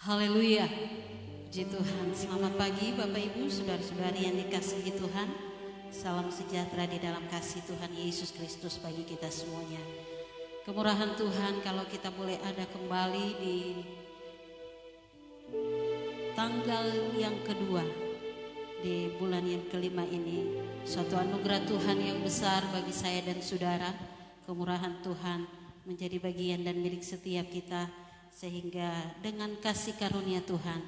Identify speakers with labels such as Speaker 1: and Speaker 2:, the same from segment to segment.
Speaker 1: Haleluya, puji Tuhan. Selamat pagi Bapak Ibu, saudara-saudari yang dikasihi Tuhan. Salam sejahtera di dalam kasih Tuhan Yesus Kristus bagi kita semuanya. Kemurahan Tuhan kalau kita boleh ada kembali di tanggal yang kedua di bulan yang kelima ini. Suatu anugerah Tuhan yang besar bagi saya dan saudara. Kemurahan Tuhan menjadi bagian dan milik setiap kita, sehingga dengan kasih karunia Tuhan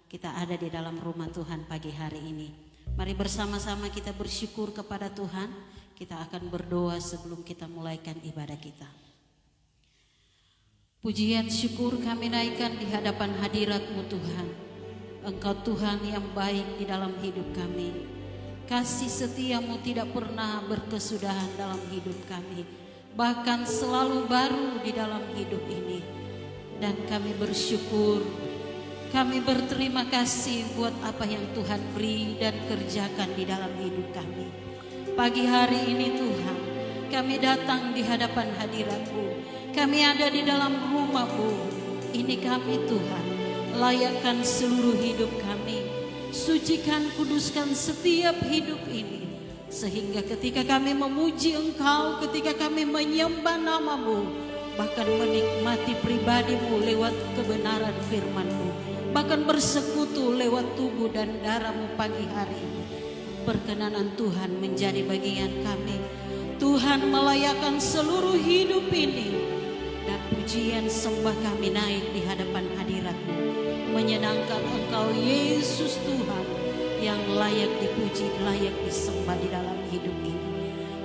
Speaker 1: kita ada di dalam rumah Tuhan pagi hari ini. Mari bersama-sama kita bersyukur kepada Tuhan. Kita akan berdoa sebelum kita mulaikan ibadah kita. Pujian syukur kami naikkan di hadapan hadirat-Mu Tuhan. Engkau Tuhan yang baik di dalam hidup kami. Kasih setia-Mu tidak pernah berkesudahan dalam hidup kami, bahkan selalu baru di dalam hidup ini. Dan kami bersyukur, kami berterima kasih buat apa yang Tuhan beri dan kerjakan di dalam hidup kami. Pagi hari ini Tuhan, kami datang di hadapan hadirat-Mu. Kami ada di dalam rumah-Mu. Ini kami Tuhan, layakkan seluruh hidup kami. Sucikan, kuduskan setiap hidup ini. Sehingga ketika kami memuji Engkau, ketika kami menyembah nama-Mu, bahkan menikmati pribadi-Mu lewat kebenaran firman-Mu, bahkan bersekutu lewat tubuh dan darah-Mu pagi hari ini. Perkenanan Tuhan menjadi bagian kami. Tuhan melayakkan seluruh hidup ini, dan pujian sembah kami naik di hadapan hadirat-Mu, menyenangkan Engkau Yesus Tuhan yang layak dipuji, layak disembah di dalam hidup ini.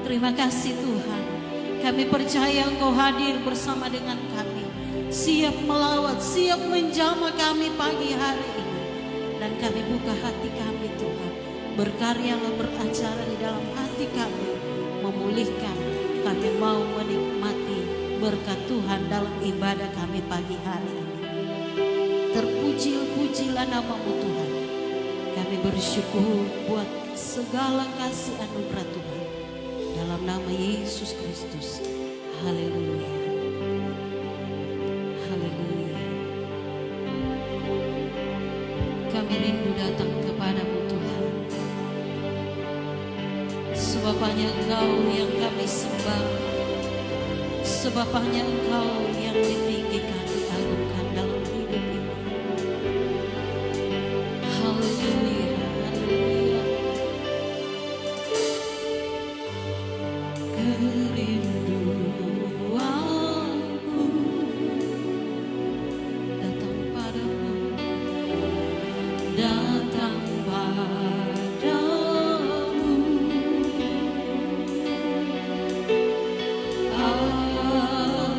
Speaker 1: Terima kasih Tuhan. Kami percaya Engkau hadir bersama dengan kami, siap melawat, siap menjamah kami pagi hari ini. Dan kami buka hati kami Tuhan, berkaryalah beracara di dalam hati kami, memulihkan. Kami mau menikmati berkat Tuhan dalam ibadah kami pagi hari ini. Terpuji-pujilah nama-Mu Tuhan. Kami bersyukur buat segala kasih anugerah Tuhan. Dalam nama Yesus Kristus. Haleluya. Haleluya. Kami rindu datang kepadamu Tuhan. Sebab hanya Engkau yang kami sembah. Sebab hanya Engkau yang ditinggikan, diagungkan dalam hidup ini. Haleluya. Kerinduanku datang padamu, datang padamu. Allahmu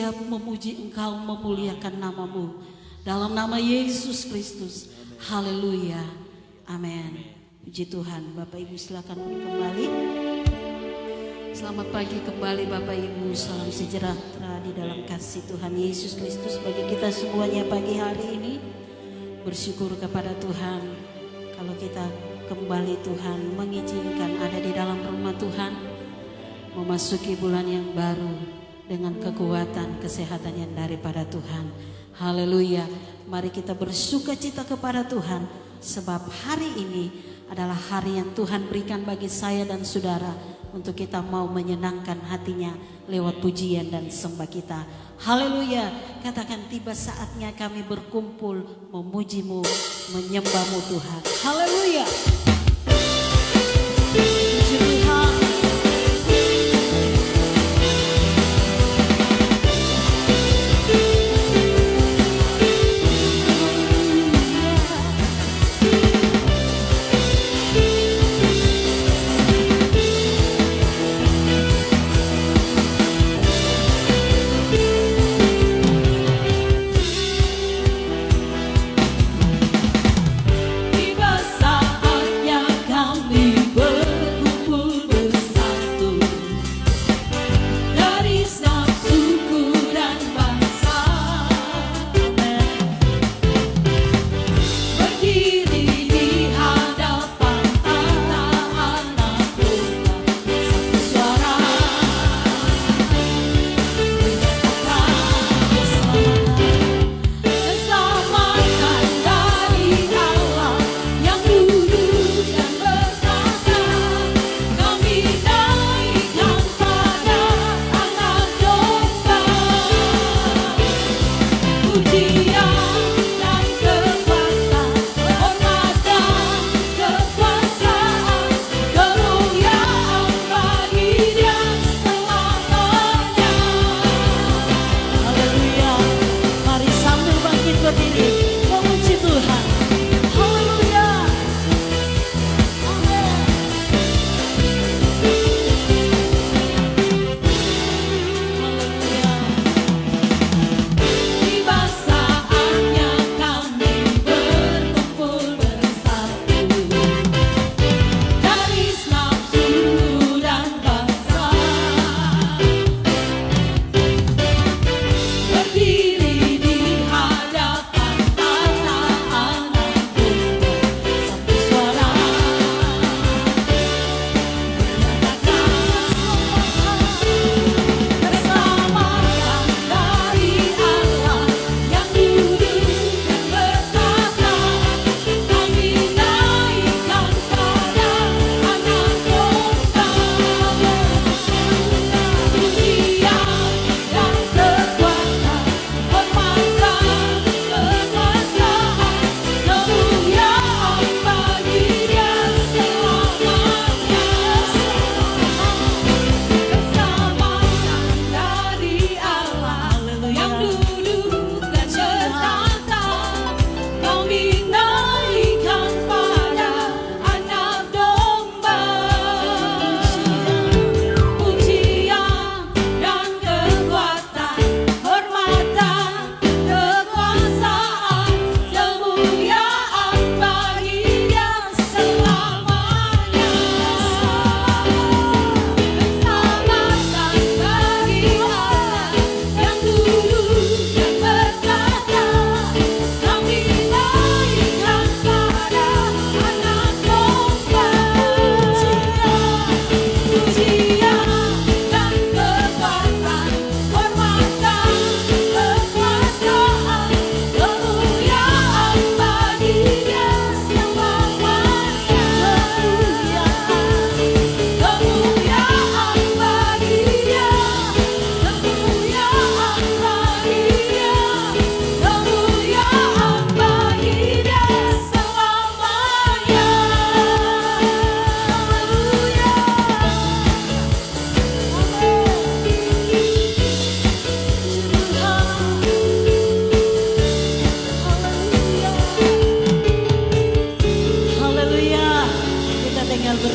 Speaker 1: siap memuji Engkau, memuliakan nama-Mu. Dalam nama Yesus Kristus. Haleluya. Amin. Puji Tuhan. Bapak Ibu silakan kembali. Selamat pagi kembali Bapak Ibu. Salam sejahtera di dalam kasih Tuhan Yesus Kristus bagi kita semuanya pagi hari ini. Bersyukur kepada Tuhan kalau kita kembali Tuhan mengizinkan ada di dalam rumah Tuhan, memasuki bulan yang baru dengan kekuatan kesehatan yang daripada Tuhan. Haleluya. Mari kita bersuka cita kepada Tuhan, sebab hari ini adalah hari yang Tuhan berikan bagi saya dan saudara untuk kita mau menyenangkan hatinya lewat pujian dan sembah kita. Haleluya. Katakan, tiba saatnya kami berkumpul memuji-Mu, menyembah-Mu Tuhan. Haleluya. Puji Tuhan.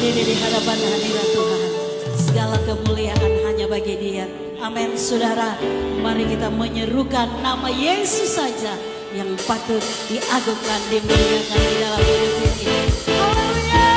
Speaker 1: berdiri di hadapan hadirat Tuhan. Segala kemuliaan hanya bagi Dia. Amin saudara, mari kita menyerukan nama Yesus saja yang patut diagungkan, dimuliakan di dalam hidup ini. Haleluya.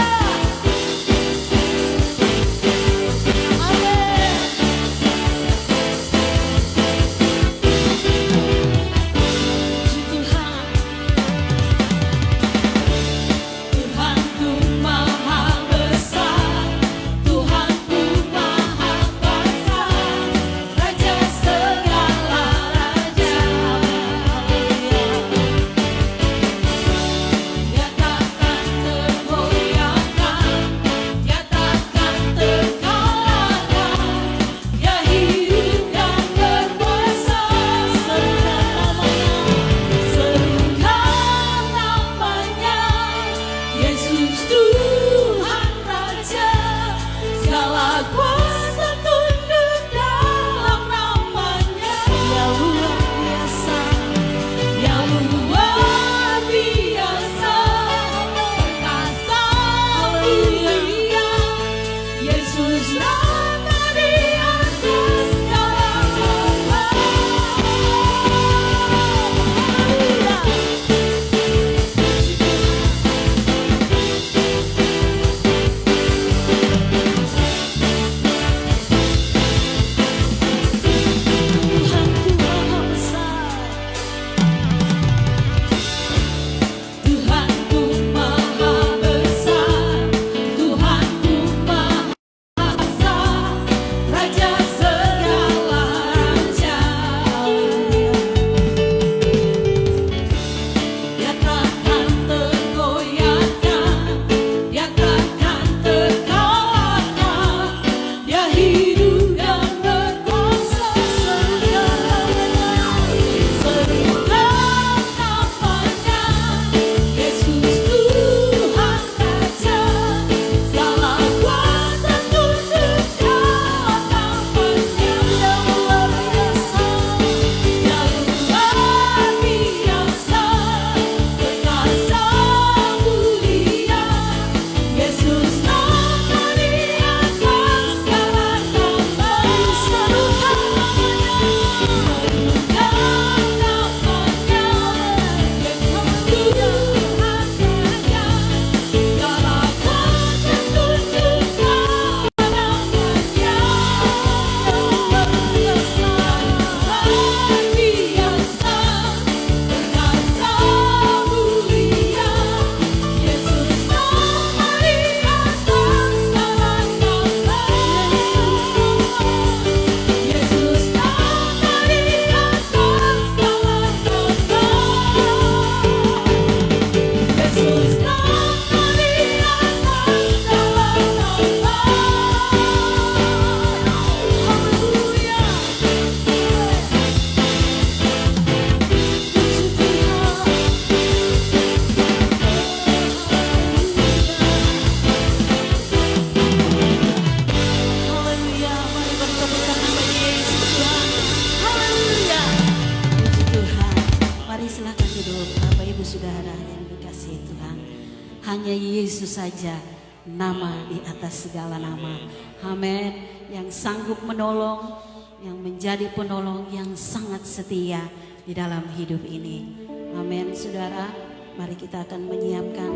Speaker 1: Hanya Yesus saja, nama di atas segala nama. Amin. Yang sanggup menolong, yang menjadi penolong yang sangat setia di dalam hidup ini. Amin. Saudara, mari kita akan menyiapkan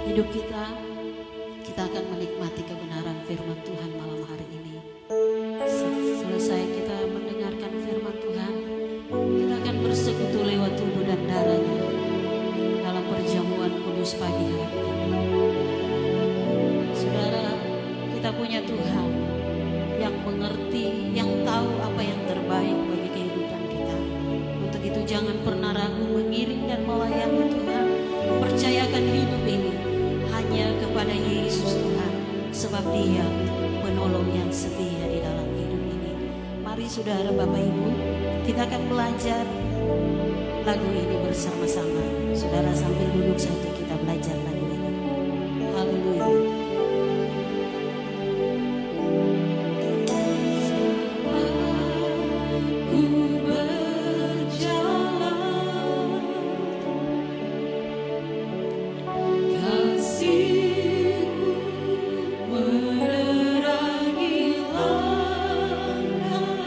Speaker 1: hidup kita. Kita akan menikmati kebenaran firman Tuhan malam hari ini. Selesai kita mendengarkan firman Tuhan, kita akan bersekutu lewat tubuh dan darahnya dalam perjamuan kudus pagi hari. Saudara, kita punya Tuhan yang mengerti, yang tahu apa yang terbaik bagi kehidupan kita. Untuk itu jangan pernah ragu mengiring dan melayani Tuhan. Percayakan hidup ini hanya kepada Yesus Tuhan, sebab Dia penolong yang setia di dalam hidup ini. Mari saudara, Bapak Ibu, kita akan belajar lagu ini bersama-sama. Saudara sambil duduk saja kita belajar lagu ini. Haleluya.
Speaker 2: Menerangi langkah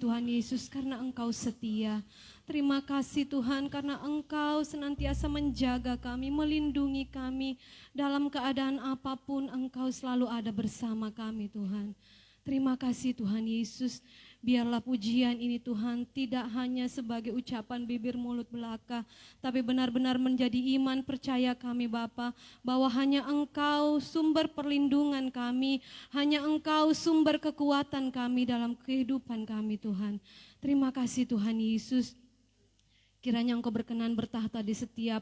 Speaker 2: Tuhan Yesus karena Engkau setia. Terima kasih Tuhan karena Engkau senantiasa menjaga kami, melindungi kami. Dalam keadaan apapun Engkau selalu ada bersama kami Tuhan. Terima kasih Tuhan Yesus. Biarlah pujian ini Tuhan tidak hanya sebagai ucapan bibir mulut belaka, tapi benar-benar menjadi iman percaya kami Bapa, bahwa hanya Engkau sumber perlindungan kami, hanya Engkau sumber kekuatan kami dalam kehidupan kami Tuhan. Terima kasih Tuhan Yesus. Kiranya Engkau berkenan bertahta di setiap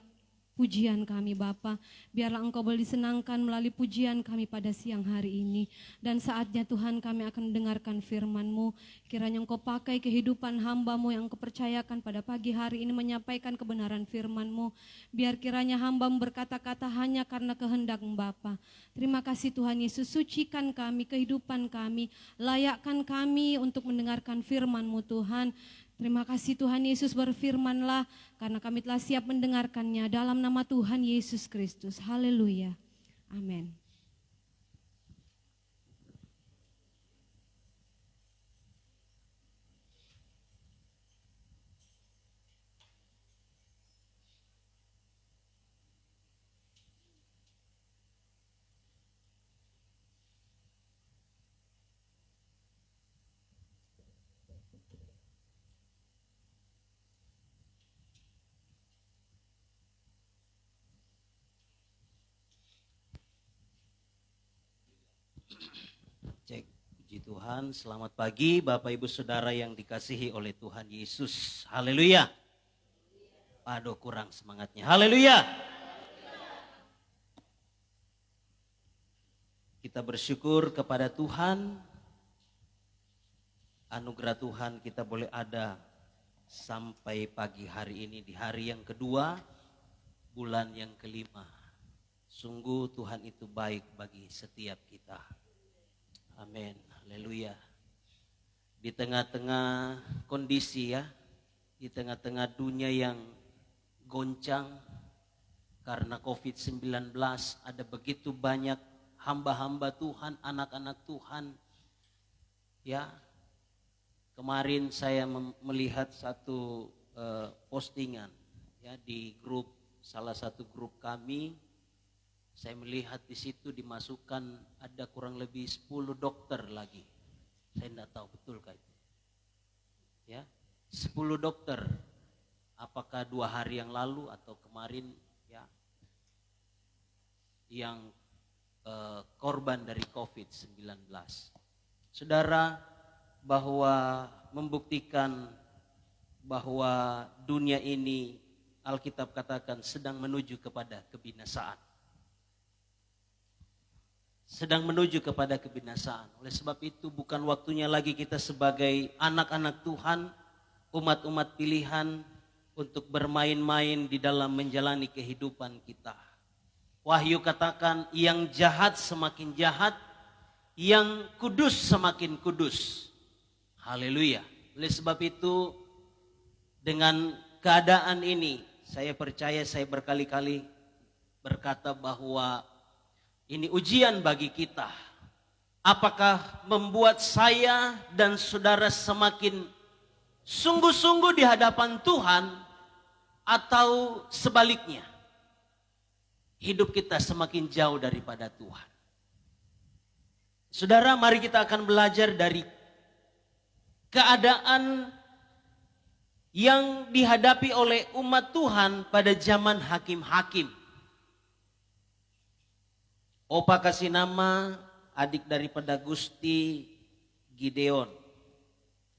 Speaker 2: pujian kami Bapa. Biarlah Engkau boleh disenangkan melalui pujian kami pada siang hari ini. Dan saatnya Tuhan kami akan mendengarkan firman-Mu. Kiranya Engkau pakai kehidupan hamba-Mu yang Engkau percayakan pada pagi hari ini menyampaikan kebenaran firman-Mu. Biar kiranya hamba-Mu berkata-kata hanya karena kehendak Bapa. Terima kasih Tuhan Yesus, sucikan kami, kehidupan kami, layakkan kami untuk mendengarkan firman-Mu Tuhan. Terima kasih Tuhan Yesus, berfirmanlah karena kami telah siap mendengarkannya dalam nama Tuhan Yesus Kristus. Haleluya. Amin.
Speaker 3: Cek, puji Tuhan, selamat pagi Bapak Ibu Saudara yang dikasihi oleh Tuhan Yesus. Haleluya. Aduh kurang semangatnya. Haleluya. Kita bersyukur kepada Tuhan. Anugerah Tuhan kita boleh ada sampai pagi hari ini di hari yang kedua, bulan yang kelima. Sungguh Tuhan itu baik bagi setiap kita. Amin, haleluya. Di tengah-tengah kondisi ya, di tengah-tengah dunia yang goncang karena COVID-19, ada begitu banyak hamba-hamba Tuhan, anak-anak Tuhan. Ya, kemarin saya melihat satu postingan ya di grup, salah satu grup kami. Saya melihat di situ dimasukkan ada kurang lebih 10 dokter lagi. Saya tidak tahu betul kah itu. Ya, 10 dokter. Apakah 2 hari yang lalu atau kemarin ya, yang korban dari COVID-19. Saudara, bahwa membuktikan bahwa dunia ini Alkitab katakan sedang menuju kepada kebinasaan. Sedang menuju kepada kebinasaan. Oleh sebab itu bukan waktunya lagi kita sebagai anak-anak Tuhan, umat-umat pilihan untuk bermain-main di dalam menjalani kehidupan kita. Wahyu katakan yang jahat semakin jahat, yang kudus semakin kudus. Haleluya. Oleh sebab itu dengan keadaan ini saya percaya, saya berkali-kali berkata bahwa ini ujian bagi kita. Apakah membuat saya dan saudara semakin sungguh-sungguh di hadapan Tuhan atau sebaliknya? Hidup kita semakin jauh daripada Tuhan. Saudara, mari kita akan belajar dari keadaan yang dihadapi oleh umat Tuhan pada zaman hakim-hakim. Opa kasih nama adik daripada Gusti, Gideon.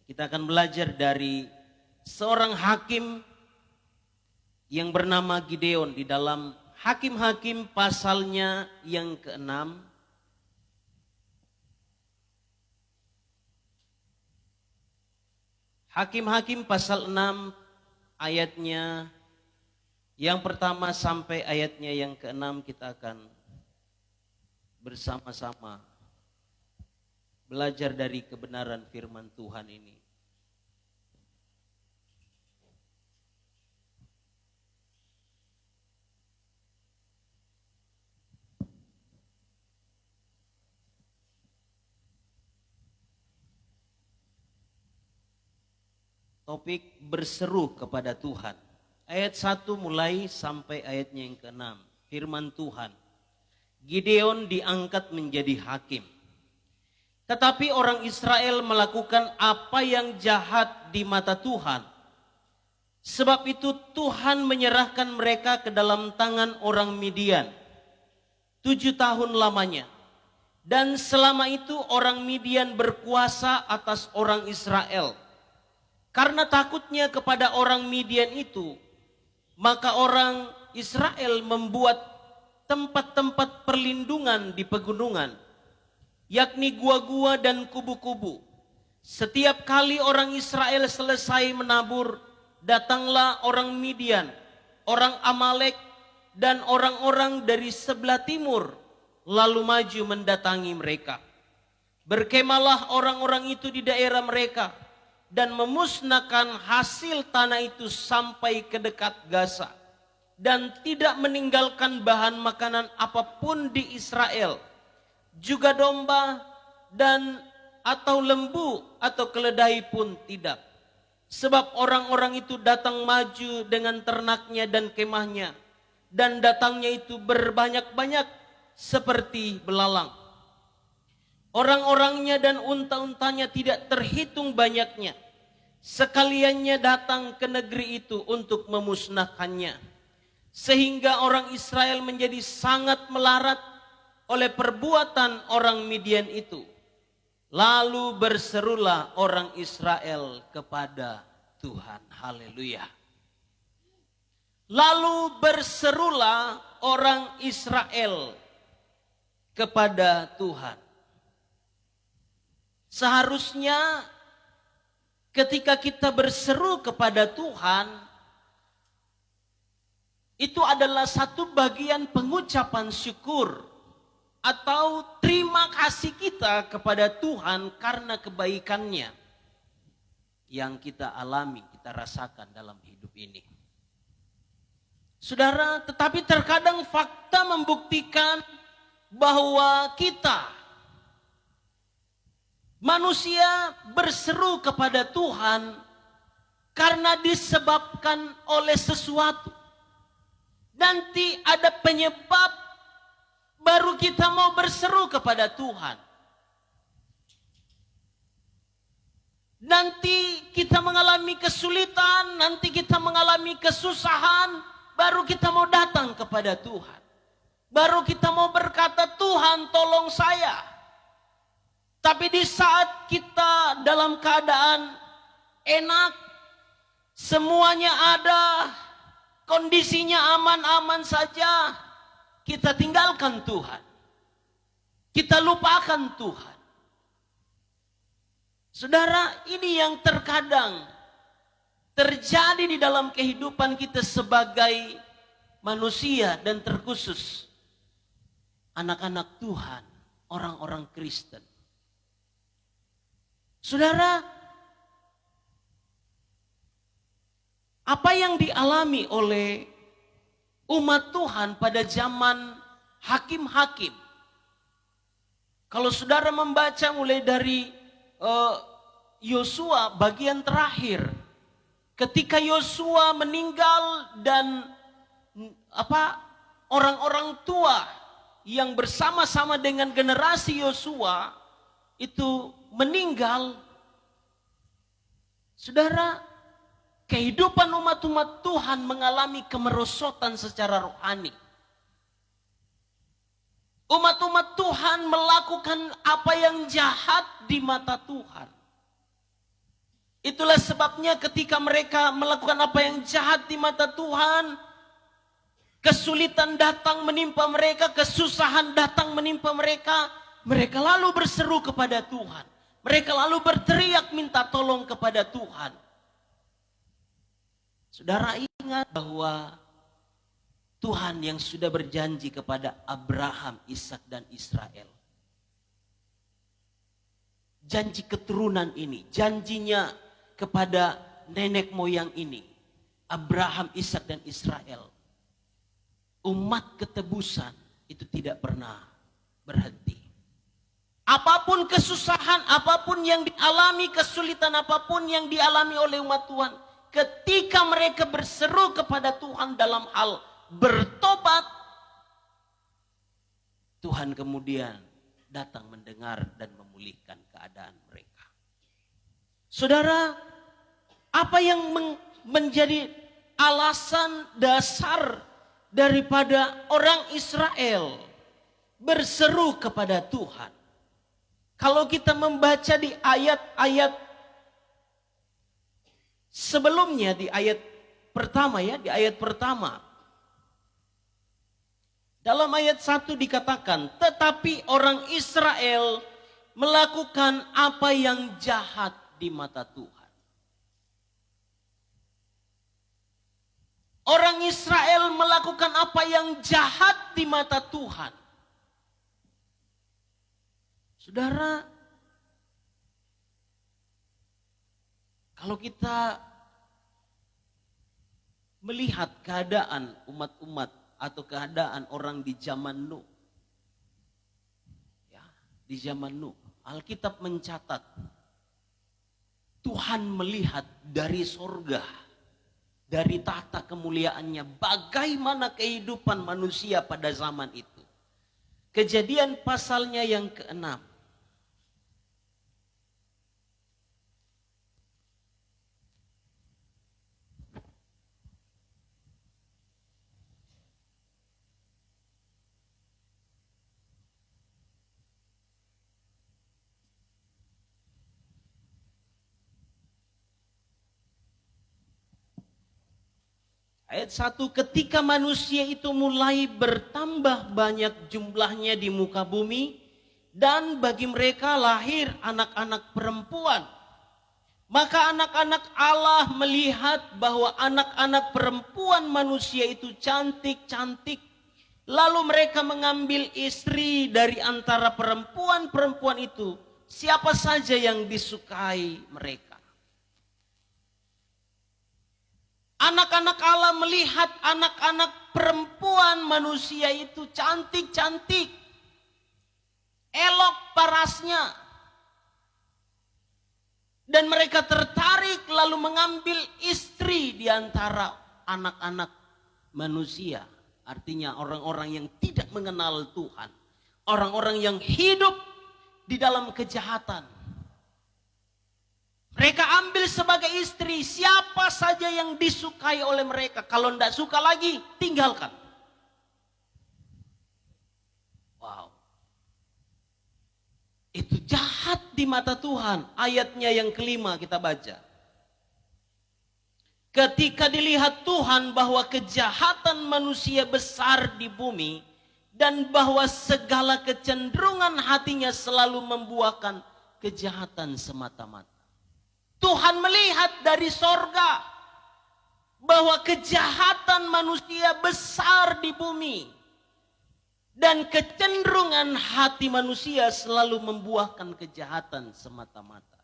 Speaker 3: Kita akan belajar dari seorang hakim yang bernama Gideon di dalam Hakim-Hakim pasalnya yang ke-6. Hakim-Hakim pasal 6 ayatnya yang pertama sampai ayatnya yang ke-6 kita akan bersama-sama belajar dari kebenaran firman Tuhan ini. topik berseru kepada Tuhan. Ayat 1 mulai sampai ayatnya yang ke-6. Firman Tuhan. Gideon diangkat menjadi hakim. Tetapi orang Israel melakukan apa yang jahat di mata Tuhan. Sebab itu Tuhan menyerahkan mereka ke dalam tangan orang Midian 7 tahun lamanya. Dan selama itu orang Midian berkuasa atas orang Israel. Karena takutnya kepada orang Midian itu, maka orang Israel membuat tempat-tempat perlindungan di pegunungan, yakni gua-gua dan kubu-kubu. Setiap kali orang Israel selesai menabur, datanglah orang Midian, orang Amalek, dan orang-orang dari sebelah timur, lalu maju mendatangi mereka. Berkemalah orang-orang itu di daerah mereka, dan memusnahkan hasil tanah itu sampai ke dekat Gaza, dan tidak meninggalkan bahan makanan apapun di Israel, juga domba dan atau lembu atau keledai pun tidak. Sebab orang-orang itu datang maju dengan ternaknya dan kemahnya, dan datangnya itu berbanyak-banyak seperti belalang. Orang-orangnya dan unta-untanya tidak terhitung banyaknya. Sekaliannya datang ke negeri itu untuk memusnahkannya. Sehingga orang Israel menjadi sangat melarat oleh perbuatan orang Midian itu. Lalu berserulah orang Israel kepada Tuhan. Haleluya. Lalu berserulah orang Israel kepada Tuhan. Seharusnya ketika kita berseru kepada Tuhan, itu adalah satu bagian pengucapan syukur atau terima kasih kita kepada Tuhan karena kebaikannya yang kita alami, kita rasakan dalam hidup ini. Saudara, tetapi terkadang fakta membuktikan bahwa kita manusia berseru kepada Tuhan karena disebabkan oleh sesuatu. Nanti ada penyebab baru kita mau berseru kepada Tuhan. Nanti kita mengalami kesulitan, nanti kita mengalami kesusahan, baru kita mau datang kepada Tuhan. Baru kita mau berkata, Tuhan tolong saya. Tapi di saat kita dalam keadaan enak, semuanya ada, kondisinya aman-aman saja, kita tinggalkan Tuhan. Kita lupakan Tuhan. Saudara, ini yang terkadang terjadi di dalam kehidupan kita sebagai manusia dan terkhusus anak-anak Tuhan, orang-orang Kristen. Saudara, apa yang dialami oleh umat Tuhan pada zaman hakim-hakim. Kalau saudara membaca mulai dari Yosua bagian terakhir, ketika Yosua meninggal dan orang-orang tua yang bersama-sama dengan generasi Yosua itu meninggal. Saudara, kehidupan umat-umat Tuhan mengalami kemerosotan secara rohani. Umat-umat Tuhan melakukan apa yang jahat di mata Tuhan. Itulah sebabnya ketika mereka melakukan apa yang jahat di mata Tuhan, kesulitan datang menimpa mereka, kesusahan datang menimpa mereka, mereka lalu berseru kepada Tuhan. Mereka lalu berteriak minta tolong kepada Tuhan. Saudara ingat bahwa Tuhan yang sudah berjanji kepada Abraham, Ishak dan Israel. Janji keturunan ini, janjinya kepada nenek moyang ini, Abraham, Ishak dan Israel. Umat ketebusan itu tidak pernah berhenti. Apapun kesusahan, apapun yang dialami, kesulitan apapun yang dialami oleh umat Tuhan, ketika mereka berseru kepada Tuhan dalam hal bertobat, Tuhan kemudian datang mendengar dan memulihkan keadaan mereka. Saudara, apa yang menjadi alasan dasar daripada orang Israel berseru kepada Tuhan? Kalau kita membaca di ayat-ayat sebelumnya, di ayat pertama ya, di ayat pertama. Dalam ayat 1 dikatakan, tetapi orang Israel melakukan apa yang jahat di mata Tuhan. Orang Israel melakukan apa yang jahat di mata Tuhan. Saudara, kalau kita melihat keadaan umat-umat atau keadaan orang di zaman Nuh, ya, di zaman Nuh, Alkitab mencatat Tuhan melihat dari sorga, dari tahta kemuliaannya, bagaimana kehidupan manusia pada zaman itu. Kejadian pasalnya yang ke-6. Ayat 1, ketika manusia itu mulai bertambah banyak jumlahnya di muka bumi, dan bagi mereka lahir anak-anak perempuan. Maka anak-anak Allah melihat bahwa anak-anak perempuan manusia itu cantik-cantik. Lalu mereka mengambil istri dari antara perempuan-perempuan itu, siapa saja yang disukai mereka. Anak-anak Allah melihat anak-anak perempuan manusia itu cantik-cantik, elok parasnya. Dan mereka tertarik lalu mengambil istri di antara anak-anak manusia. Artinya orang-orang yang tidak mengenal Tuhan. Orang-orang yang hidup di dalam kejahatan. Mereka ambil sebagai istri siapa saja yang disukai oleh mereka. Kalau tidak suka lagi, tinggalkan. Wow. Itu jahat di mata Tuhan. Ayatnya yang kelima kita baca. Ketika dilihat Tuhan bahwa kejahatan manusia besar di bumi, dan bahwa segala kecenderungan hatinya selalu membuahkan kejahatan semata-mata. Tuhan melihat dari sorga bahwa kejahatan manusia besar di bumi. Dan kecenderungan hati manusia selalu membuahkan kejahatan semata-mata.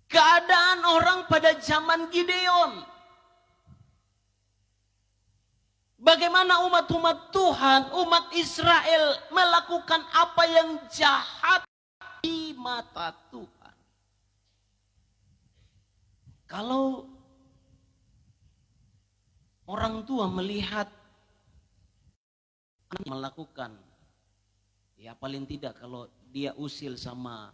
Speaker 3: Keadaan orang pada zaman Gideon. Bagaimana umat-umat Tuhan, umat Israel melakukan apa yang jahat di mata Tuhan. Kalau orang tua melihat melakukan, ya paling tidak kalau dia usil sama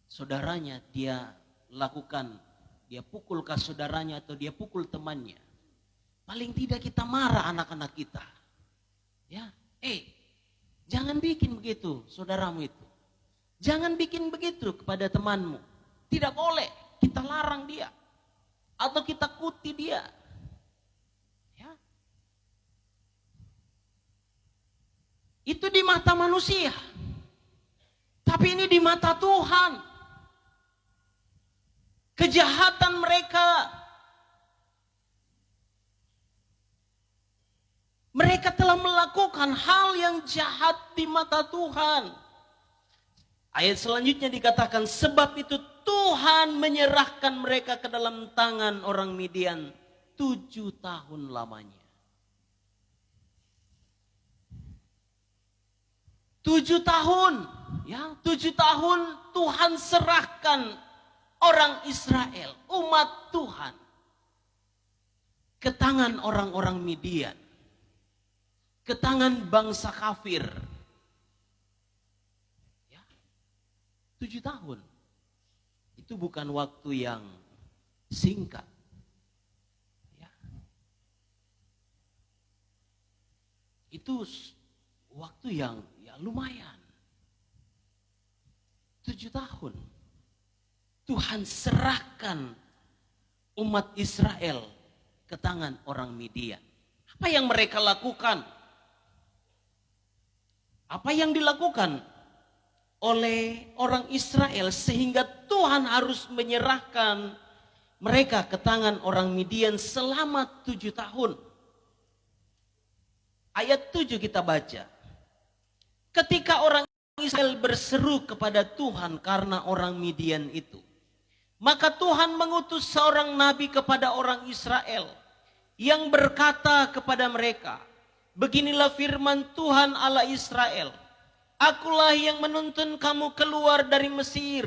Speaker 3: saudaranya, dia lakukan, dia pukul ke saudaranya atau dia pukul temannya. Paling tidak kita marah anak-anak kita. Ya, jangan bikin begitu saudaramu itu. Jangan bikin begitu kepada temanmu. Tidak boleh, kita larang dia. Atau kita kuti dia. Ya. Itu di mata manusia. Tapi ini di mata Tuhan. Kejahatan mereka. Mereka telah melakukan hal yang jahat di mata Tuhan. Ayat selanjutnya dikatakan, sebab itu Tuhan menyerahkan mereka ke dalam tangan orang Midian 7 tahun lamanya. 7 tahun, ya 7 tahun Tuhan serahkan orang Israel, umat Tuhan, ke tangan orang-orang Midian, ke tangan bangsa kafir. Ya, 7 tahun. Itu bukan waktu yang singkat. Ya. Itu waktu yang ya lumayan. 7 tahun. Tuhan serahkan umat Israel ke tangan orang Midian. Apa yang mereka lakukan? Apa yang dilakukan oleh orang Israel sehingga Tuhan harus menyerahkan mereka ke tangan orang Midian selama 7 tahun? Ayat 7 kita baca. Ketika orang Israel berseru kepada Tuhan karena orang Midian itu, maka Tuhan mengutus seorang nabi kepada orang Israel yang berkata kepada mereka, beginilah firman Tuhan Allah Israel, akulah yang menuntun kamu keluar dari Mesir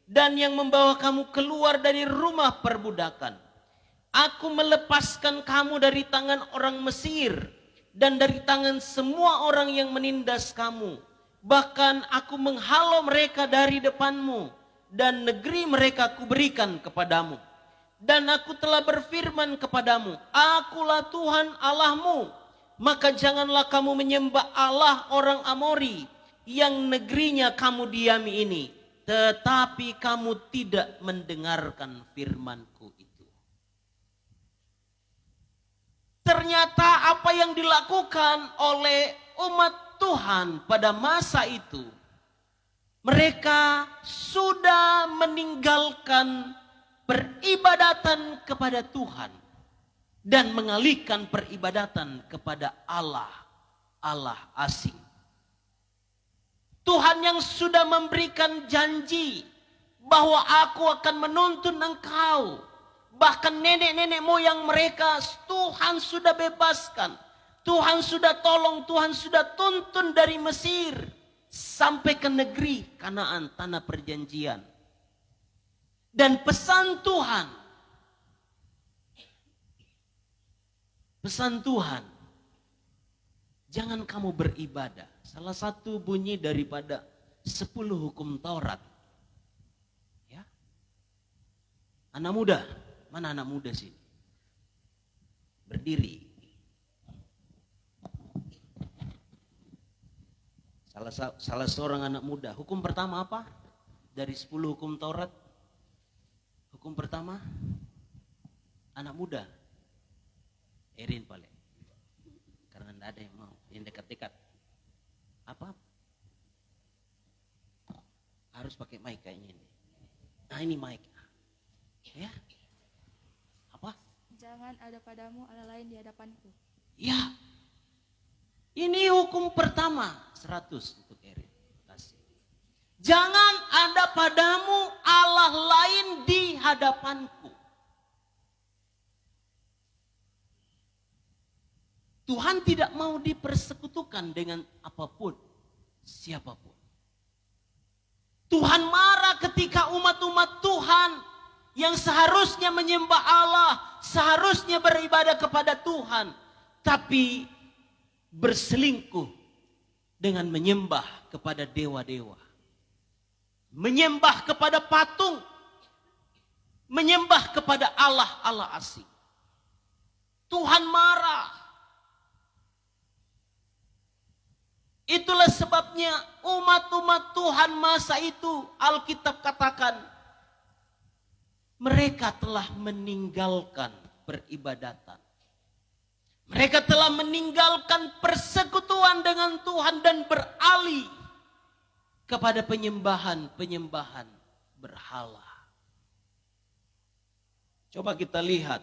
Speaker 3: dan yang membawa kamu keluar dari rumah perbudakan. Aku melepaskan kamu dari tangan orang Mesir dan dari tangan semua orang yang menindas kamu. Bahkan aku menghalau mereka dari depanmu dan negeri mereka kuberikan kepadamu. Dan aku telah berfirman kepadamu, akulah Tuhan Allahmu, maka janganlah kamu menyembah Allah orang Amori yang negerinya kamu diami ini. Tetapi kamu tidak mendengarkan firmanku itu. Ternyata apa yang dilakukan oleh umat Tuhan pada masa itu, mereka sudah meninggalkan peribadatan kepada Tuhan dan mengalihkan peribadatan kepada Allah asing. Tuhan yang sudah memberikan janji bahwa aku akan menuntun engkau. Bahkan nenek-nenek moyang mereka Tuhan sudah bebaskan. Tuhan sudah tolong, Tuhan sudah tuntun dari Mesir sampai ke negeri Kanaan, tanah perjanjian. Dan pesan Tuhan, jangan kamu beribadah. Salah satu bunyi daripada 10 hukum Taurat. Ya. Anak muda, mana anak muda sih? Berdiri. Salah seorang anak muda. Hukum pertama apa? Dari 10 hukum Taurat. Hukum pertama, anak muda. Erin paling. Karena tidak ada yang mau, yang dekat-dekat. Apa? Harus pakai mic kayaknya ini. Nah ini mic. Ya. Apa?
Speaker 4: Jangan ada padamu Allah lain di hadapanku.
Speaker 3: Ya. Ini hukum pertama. 100 untuk Erin. Kasih. Jangan ada padamu Allah lain di hadapanku. Tuhan tidak mau dipersekutukan dengan apapun, siapapun. Tuhan marah ketika umat-umat Tuhan yang seharusnya menyembah Allah, seharusnya beribadah kepada Tuhan, tapi berselingkuh dengan menyembah kepada dewa-dewa. Menyembah kepada patung, menyembah kepada Allah asing. Tuhan marah. Itulah sebabnya umat-umat Tuhan masa itu, Alkitab katakan, mereka telah meninggalkan peribadatan. Mereka telah meninggalkan persekutuan dengan Tuhan dan beralih kepada penyembahan berhala. Coba kita lihat.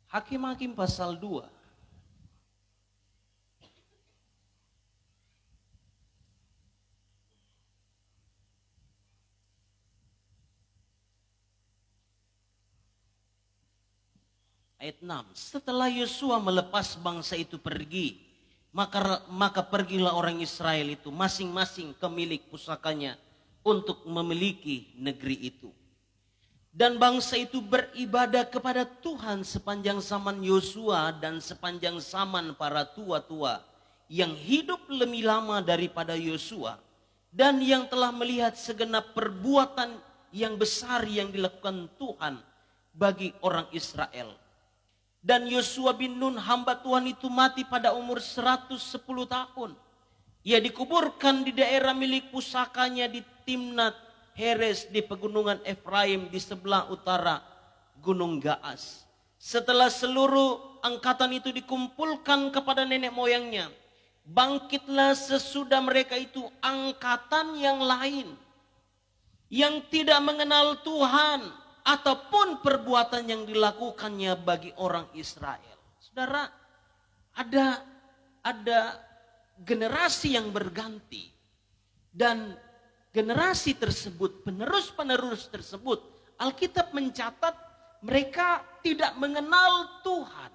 Speaker 3: Hakim-Hakim pasal 2. Ayat 6. Setelah Yosua melepas bangsa itu pergi, maka pergilah orang Israel itu masing-masing ke milik pusakanya untuk memiliki negeri itu. Dan bangsa itu beribadah kepada Tuhan sepanjang zaman Yosua dan sepanjang zaman para tua-tua yang hidup lebih lama daripada Yosua dan yang telah melihat segenap perbuatan yang besar yang dilakukan Tuhan bagi orang Israel. Dan Yosua bin Nun hamba Tuhan itu mati pada umur 110 tahun. Ia dikuburkan di daerah milik pusakanya di Timnat Heres di pegunungan Efraim di sebelah utara Gunung Gaas. Setelah seluruh angkatan itu dikumpulkan kepada nenek moyangnya, bangkitlah sesudah mereka itu angkatan yang lain yang tidak mengenal Tuhan ataupun perbuatan yang dilakukannya bagi orang Israel. Saudara, ada generasi yang berganti dan generasi tersebut, penerus-penerus tersebut, Alkitab mencatat mereka tidak mengenal Tuhan,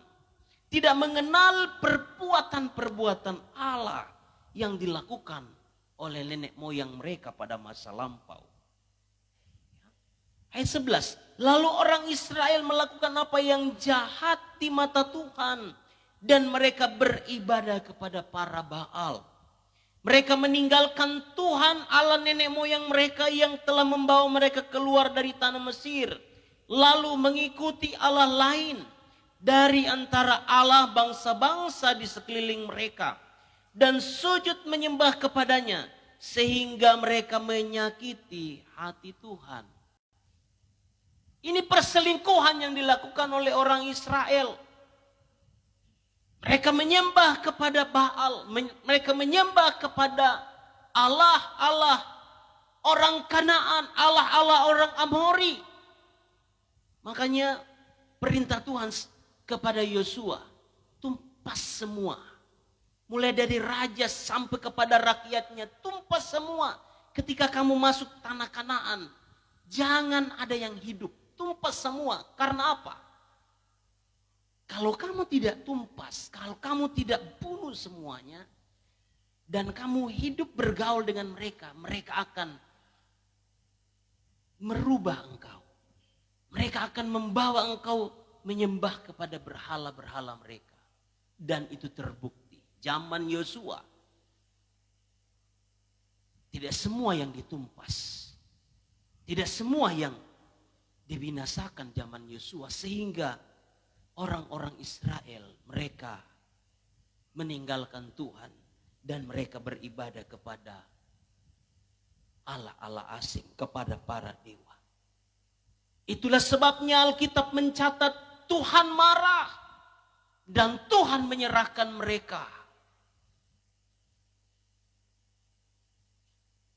Speaker 3: tidak mengenal perbuatan-perbuatan Allah yang dilakukan oleh nenek moyang mereka pada masa lampau. Ayat 11, lalu orang Israel melakukan apa yang jahat di mata Tuhan dan mereka beribadah kepada para Baal. Mereka meninggalkan Tuhan Allah nenek moyang mereka yang telah membawa mereka keluar dari tanah Mesir, lalu mengikuti Allah lain dari antara Allah bangsa-bangsa di sekeliling mereka dan sujud menyembah kepadanya sehingga mereka menyakiti hati Tuhan. Ini perselingkuhan yang dilakukan oleh orang Israel. Mereka menyembah kepada Baal, mereka menyembah kepada Allah orang Kanaan, Allah orang Amori. Makanya perintah Tuhan kepada Yosua, tumpas semua. Mulai dari raja sampai kepada rakyatnya, tumpas semua. Ketika kamu masuk tanah Kanaan, jangan ada yang hidup. Tumpas semua. Karena apa? Kalau kamu tidak tumpas, kalau kamu tidak bunuh semuanya, dan kamu hidup bergaul dengan mereka, mereka akan merubah engkau. Mereka akan membawa engkau menyembah kepada berhala-berhala mereka. Dan itu terbukti. Zaman Yosua, tidak semua yang ditumpas. Tidak semua yang dibinasakan zaman Yosua sehingga orang-orang Israel mereka meninggalkan Tuhan dan mereka beribadah kepada Allah-Allah asing, kepada para dewa. Itulah sebabnya Alkitab mencatat Tuhan marah dan Tuhan menyerahkan mereka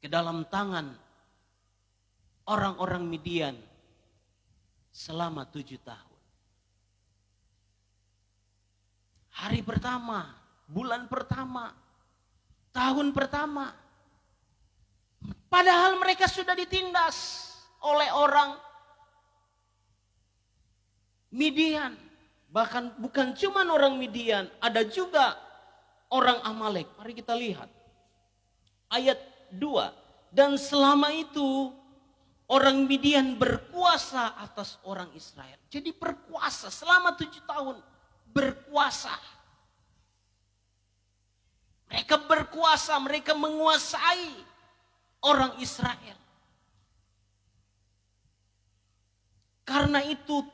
Speaker 3: ke dalam tangan orang-orang Midian selama 7 tahun. Hari pertama, bulan pertama, tahun pertama. Padahal mereka sudah ditindas oleh orang Midian. Bahkan bukan cuma orang Midian, ada juga orang Amalek. Mari kita lihat. Ayat 2. Dan selama itu orang Midian berkuasa atas orang Israel. Jadi berkuasa selama 7 tahun. Berkuasa. Mereka berkuasa, mereka menguasai orang Israel. Karena itu,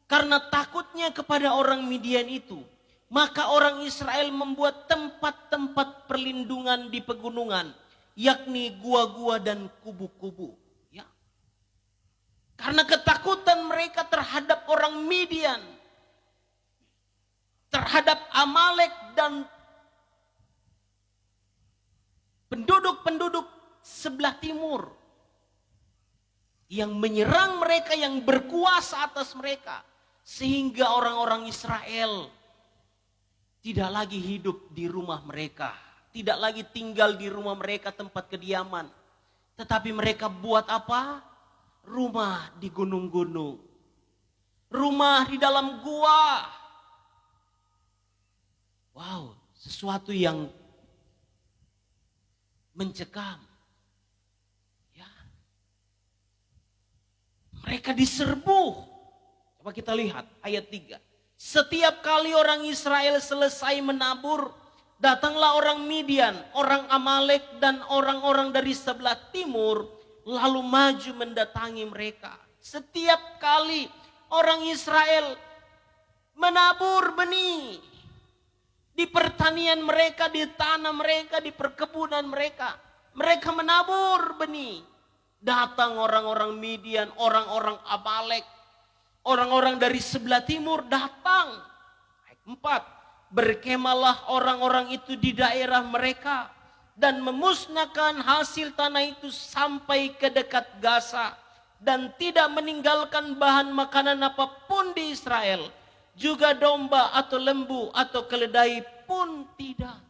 Speaker 3: karena takutnya kepada orang Midian itu, maka orang Israel membuat tempat-tempat perlindungan di pegunungan, yakni gua-gua dan kubu-kubu. Karena ketakutan mereka terhadap orang Midian, terhadap Amalek dan penduduk-penduduk sebelah timur yang menyerang mereka, yang berkuasa atas mereka. Sehingga orang-orang Israel tidak lagi hidup di rumah mereka. Tidak lagi tinggal di rumah mereka tempat kediaman. Tetapi mereka buat apa? Rumah di gunung-gunung. Rumah di dalam gua. Wow, sesuatu yang mencekam. Ya. Mereka diserbu. Coba kita lihat ayat 3. Setiap kali orang Israel selesai menabur, datanglah orang Midian, orang Amalek dan orang-orang dari sebelah timur lalu maju mendatangi mereka. Setiap kali orang Israel menabur benih di pertanian mereka, di tanah mereka, di perkebunan mereka, mereka menabur benih. Datang orang-orang Midian, orang-orang Amalek, orang-orang dari sebelah timur datang. 4. Berkemalah orang-orang itu di daerah mereka dan memusnahkan hasil tanah itu sampai ke dekat Gaza dan tidak meninggalkan bahan makanan apapun di Israel, juga domba atau lembu atau keledai pun tidak.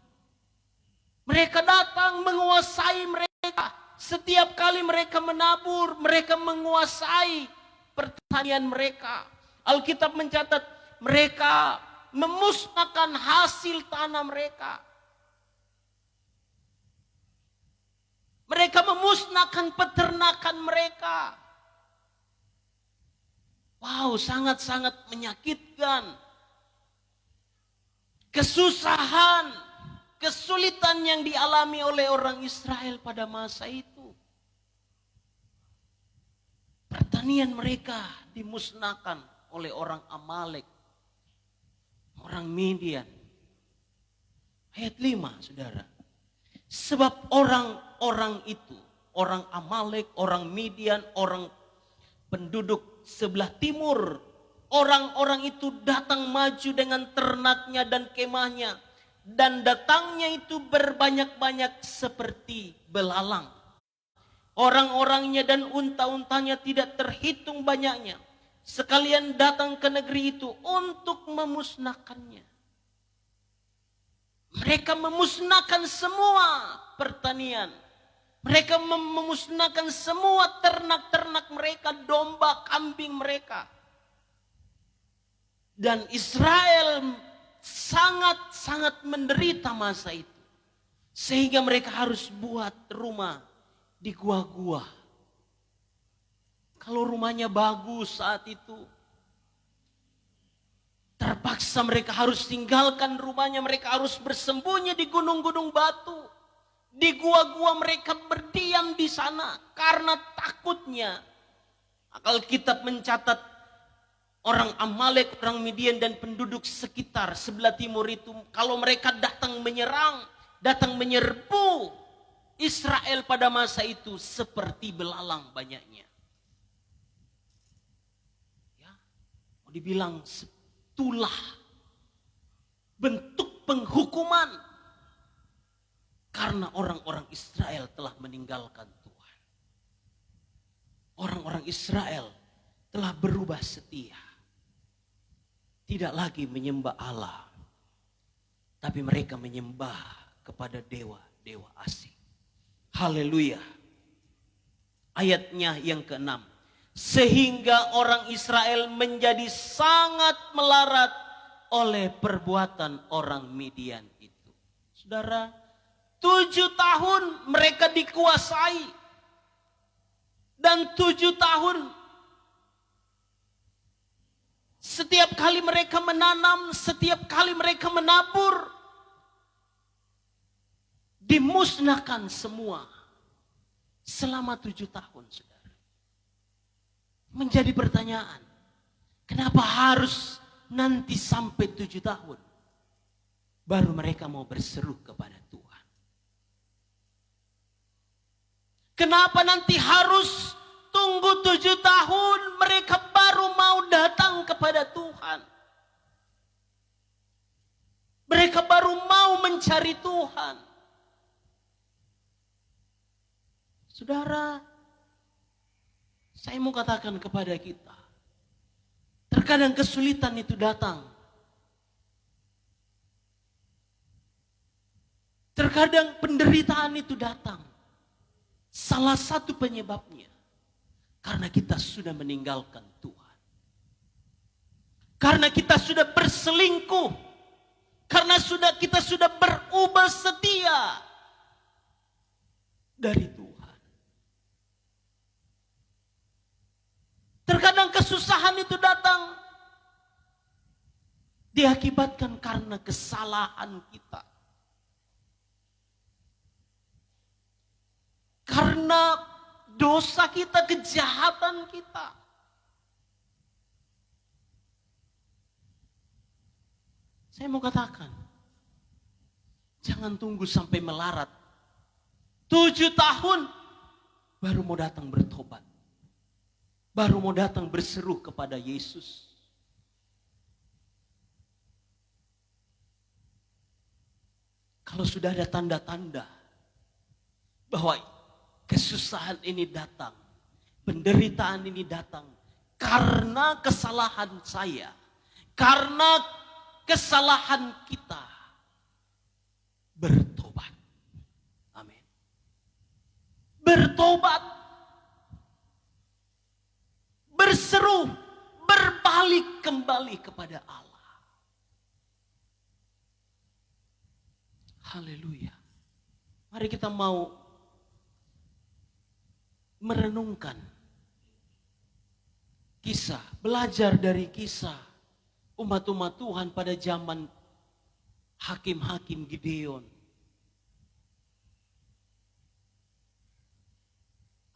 Speaker 3: Mereka datang menguasai mereka. Setiap kali mereka menabur, mereka menguasai pertanian mereka. Alkitab mencatat mereka memusnahkan hasil tanah mereka. Mereka memusnahkan peternakan mereka. Wow, sangat-sangat menyakitkan. Kesusahan, kesulitan yang dialami oleh orang Israel pada masa itu. Pertanian mereka dimusnahkan oleh orang Amalek, orang Midian. Ayat 5, saudara. Sebab orang-orang itu, orang Amalek, orang Midian, orang penduduk sebelah timur, orang-orang itu datang maju dengan ternaknya dan kemahnya, dan datangnya itu berbanyak-banyak seperti belalang. Orang-orangnya dan unta-untanya tidak terhitung banyaknya. Sekalian datang ke negeri itu untuk memusnahkannya. Mereka memusnahkan semua pertanian. Mereka memusnahkan semua ternak-ternak mereka, domba, kambing mereka. Dan Israel sangat-sangat menderita masa itu. Sehingga mereka harus buat rumah di gua-gua. Kalau rumahnya bagus saat itu, terpaksa mereka harus tinggalkan rumahnya, mereka harus bersembunyi di gunung-gunung batu. Di gua-gua mereka berdiam di sana karena takutnya. Alkitab mencatat orang Amalek, orang Midian dan penduduk sekitar sebelah timur itu, kalau mereka datang menyerang, datang menyerbu Israel pada masa itu seperti belalang banyaknya. Ya, mau dibilang itulah bentuk penghukuman karena orang-orang Israel telah meninggalkan Tuhan. Orang-orang Israel telah berubah setia. Tidak lagi menyembah Allah, tapi mereka menyembah kepada dewa-dewa asing. Haleluya. Ayatnya yang ke-6. Sehingga orang Israel menjadi sangat melarat oleh perbuatan orang Midian itu. Saudara, 7 tahun mereka dikuasai. Dan 7 tahun setiap kali mereka menanam, setiap kali mereka menabur, dimusnahkan semua selama 7 tahun, saudara. Menjadi pertanyaan, kenapa harus nanti sampai 7 tahun baru mereka mau berseru kepada Tuhan? Kenapa nanti harus tunggu 7 tahun mereka baru mau datang kepada Tuhan? Mereka baru mau mencari Tuhan. Saudara, saya mau katakan kepada kita, Terkadang kesulitan itu datang. Terkadang penderitaan itu datang. Salah satu penyebabnya karena kita sudah meninggalkan Tuhan. Karena kita sudah berselingkuh. Karena kita sudah berubah setia dari Tuhan. Terkadang kesusahan itu datang diakibatkan karena kesalahan kita. Karena dosa kita, kejahatan kita. Saya mau katakan, jangan tunggu sampai melarat. 7 tahun baru mau datang bertobat. Baru mau datang berseru kepada Yesus. Kalau sudah ada tanda-tanda bahwa kesusahan ini datang, penderitaan ini datang karena kesalahan saya, karena kesalahan kita, bertobat. Amin. Bertobat, berseru, berbalik kembali kepada Allah. Haleluya. Mari kita mau merenungkan kisah, belajar dari kisah umat-umat Tuhan pada zaman hakim-hakim Gideon.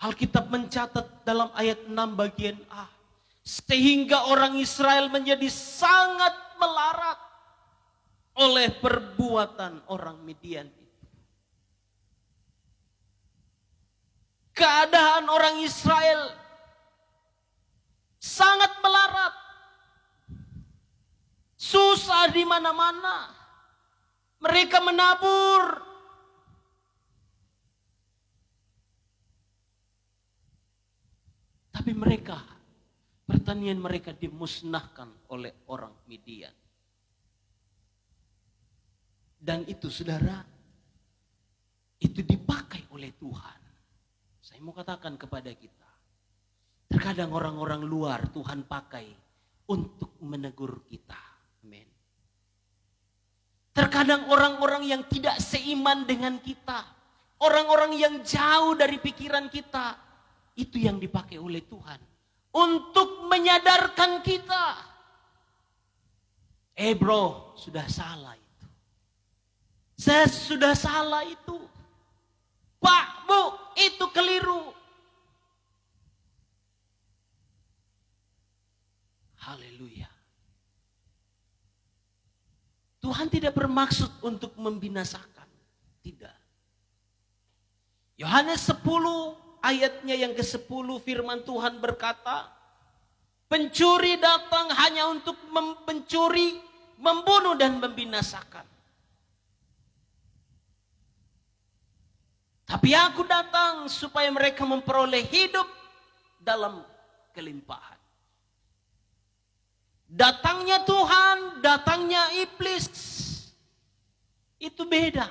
Speaker 3: Alkitab mencatat dalam ayat 6 bagian A, sehingga orang Israel menjadi sangat melarat oleh perbuatan orang Midian itu. Keadaan orang Israel sangat melarat. Susah di mana-mana. Mereka menabur. Tapi pertanian mereka dimusnahkan oleh orang Midian. Dan itu saudara, itu dipakai oleh Tuhan. Saya mau katakan kepada kita, terkadang orang-orang luar Tuhan pakai untuk menegur kita. Amin. Terkadang orang-orang yang tidak seiman dengan kita, orang-orang yang jauh dari pikiran kita, itu yang dipakai oleh Tuhan untuk menyadarkan kita. Bro, sudah salah itu. Saya sudah salah itu. Pak, Bu, itu keliru. Haleluya. Tuhan tidak bermaksud untuk membinasakan. Tidak. Yohanes 10 ayatnya yang ke-10 firman Tuhan berkata, pencuri datang hanya untuk mencuri, membunuh dan membinasakan. Tapi aku datang supaya mereka memperoleh hidup dalam kelimpahan. Datangnya Tuhan, datangnya iblis, itu beda.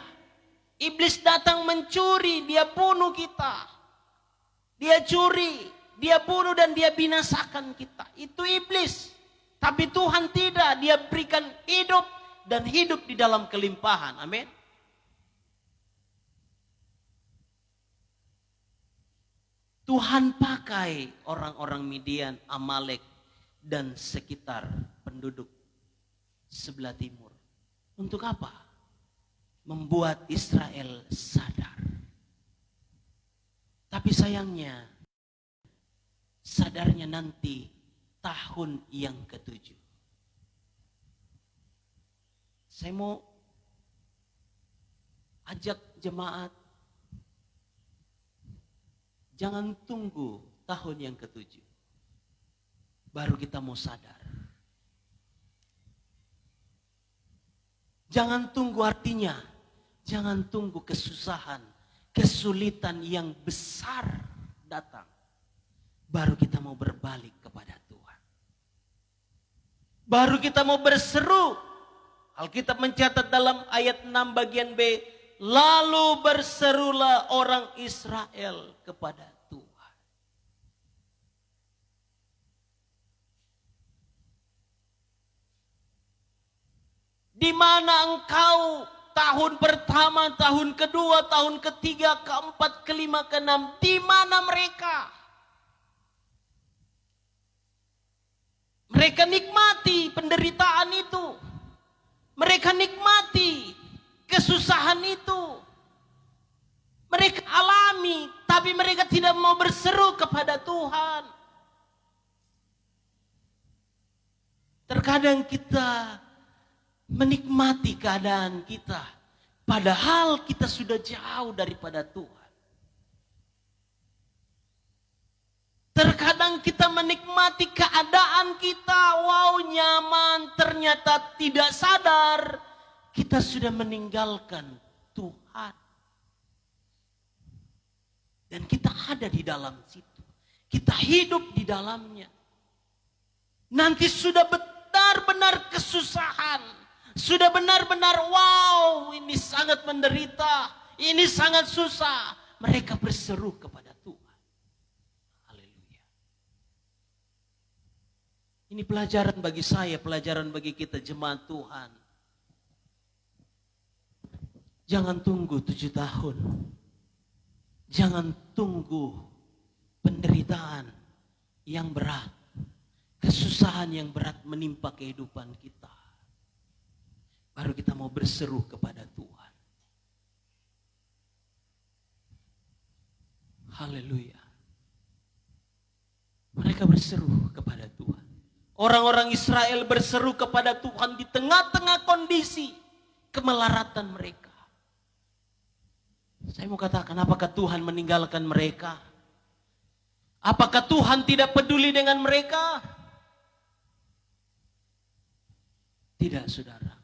Speaker 3: Iblis datang mencuri, dia bunuh kita. Dia curi, dia bunuh dan dia binasakan kita. Itu iblis. Tapi Tuhan tidak, dia berikan hidup dan hidup di dalam kelimpahan. Amin. Tuhan pakai orang-orang Midian, Amalek, dan sekitar penduduk sebelah timur. Untuk apa? Membuat Israel sadar. Tapi sayangnya, sadarnya nanti tahun yang ke-7. Saya mau ajak jemaat, jangan tunggu tahun yang ke-7. Baru kita mau sadar. Jangan tunggu, artinya jangan tunggu kesusahan, kesulitan yang besar datang. Baru kita mau berbalik kepada Tuhan. Baru kita mau berseru. Alkitab mencatat dalam ayat 6 bagian B, lalu berserulah orang Israel kepada Tuhan. Di mana engkau tahun pertama, tahun kedua, tahun ketiga, keempat, kelima, keenam, di mana mereka? Mereka nikmati penderitaan itu. Mereka nikmati kesusahan itu. Mereka alami, tapi mereka tidak mau berseru kepada Tuhan. Terkadang kita menikmati keadaan kita, padahal kita sudah jauh daripada Tuhan. Terkadang kita menikmati keadaan kita, wow nyaman, ternyata tidak sadar kita sudah meninggalkan Tuhan. Dan kita ada di dalam situ, kita hidup di dalamnya. Nanti sudah benar-benar kesusahan, sudah benar-benar wow ini sangat menderita, ini sangat susah. Mereka berseru kepada Tuhan. Ini pelajaran bagi saya, pelajaran bagi kita jemaat Tuhan. Jangan tunggu 7 tahun. Jangan tunggu penderitaan yang berat. Kesusahan yang berat menimpa kehidupan kita. Baru kita mau berseru kepada Tuhan. Haleluya. Mereka berseru kepada Tuhan. Orang-orang Israel berseru kepada Tuhan di tengah-tengah kondisi kemelaratan mereka. Saya mau katakan, apakah Tuhan meninggalkan mereka? Apakah Tuhan tidak peduli dengan mereka? Tidak, saudara.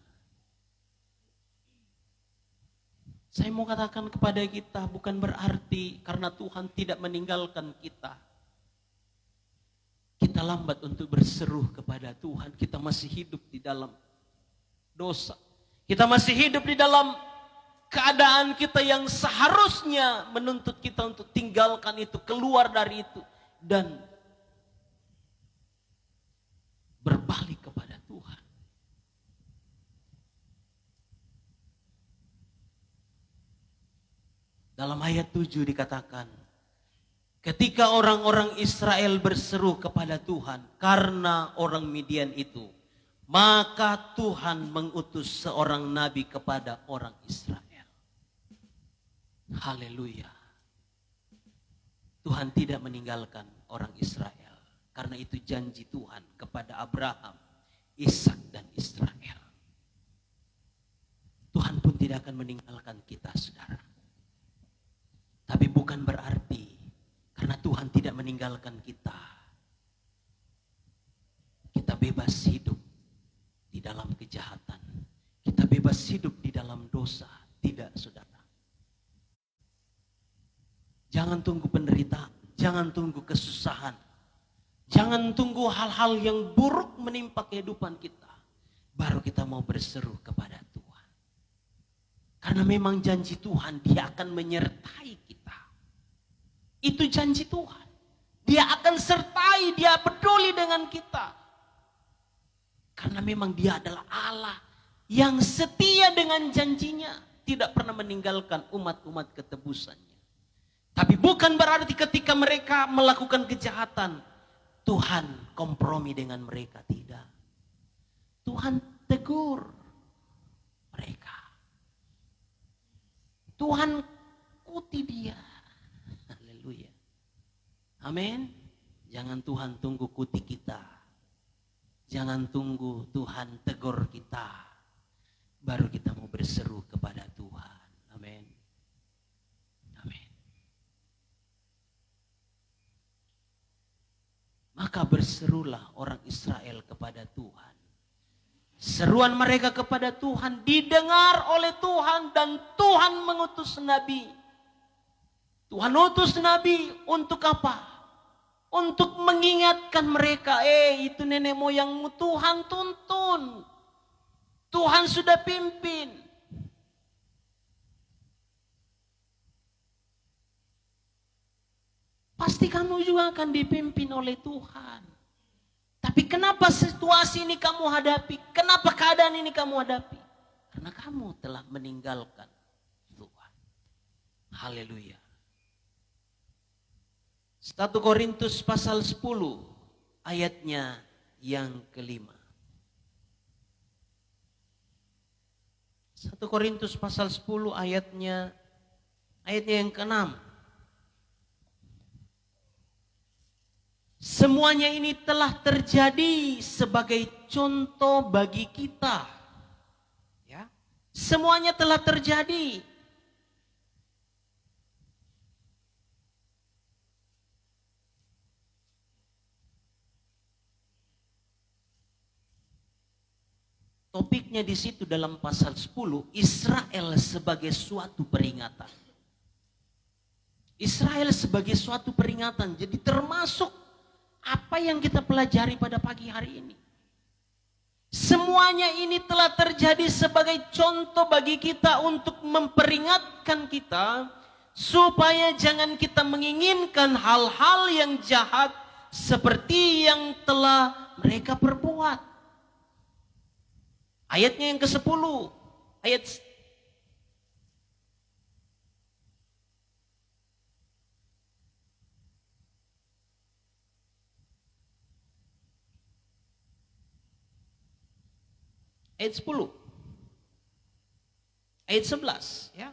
Speaker 3: Saya mau katakan kepada kita, bukan berarti karena Tuhan tidak meninggalkan kita, kita lambat untuk berseru kepada Tuhan. Kita masih hidup di dalam dosa. Kita masih hidup di dalam keadaan kita yang seharusnya menuntut kita untuk tinggalkan itu, keluar dari itu, dan berbalik kepada Tuhan. Dalam ayat 7 dikatakan, ketika orang-orang Israel berseru kepada Tuhan karena orang Midian itu, maka Tuhan mengutus seorang nabi kepada orang Israel. Haleluya. Tuhan tidak meninggalkan orang Israel. Karena itu janji Tuhan kepada Abraham, Ishak dan Israel. Tuhan pun tidak akan meninggalkan kita, saudara. Tapi bukan berarti karena Tuhan tidak meninggalkan kita, kita bebas hidup di dalam kejahatan. Kita bebas hidup di dalam dosa. Tidak, saudara. Jangan tunggu penderitaan. Jangan tunggu kesusahan. Jangan tunggu hal-hal yang buruk menimpa kehidupan kita. Baru kita mau berseru kepada Tuhan. Karena memang janji Tuhan, Dia akan menyertai kita. Itu janji Tuhan. Dia akan sertai, Dia peduli dengan kita. Karena memang Dia adalah Allah yang setia dengan janjinya. Tidak pernah meninggalkan umat-umat ketebusannya. Tapi bukan berarti ketika mereka melakukan kejahatan, Tuhan kompromi dengan mereka. Tidak. Tuhan tegur mereka. Tuhan kuti dia. Haleluya. Amin. Jangan Tuhan tunggu kuti kita. Jangan tunggu Tuhan tegur kita. Baru kita mau berseru kepada Tuhan. Amin. Amin. Maka berserulah orang Israel kepada Tuhan. Seruan mereka kepada Tuhan didengar oleh Tuhan dan Tuhan mengutus nabi. Tuhan utus nabi untuk apa? Untuk mengingatkan mereka, itu nenek moyangmu Tuhan tuntun. Tuhan sudah pimpin. Pasti kamu juga akan dipimpin oleh Tuhan. Tapi kenapa situasi ini kamu hadapi? Kenapa keadaan ini kamu hadapi? Karena kamu telah meninggalkan Tuhan. Haleluya. 1 Korintus pasal 10 ayatnya yang kelima. 1 Korintus pasal 10 ayatnya yang keenam. Semuanya ini telah terjadi sebagai contoh bagi kita. Ya. Semuanya telah terjadi. Topiknya di situ dalam pasal 10, Israel sebagai suatu peringatan. Israel sebagai suatu peringatan. Jadi termasuk apa yang kita pelajari pada pagi hari ini. Semuanya ini telah terjadi sebagai contoh bagi kita untuk memperingatkan kita supaya jangan kita menginginkan hal-hal yang jahat seperti yang telah mereka perbuat. Ayatnya yang ke-10, ayat ayat 10. Ayat 11, ya.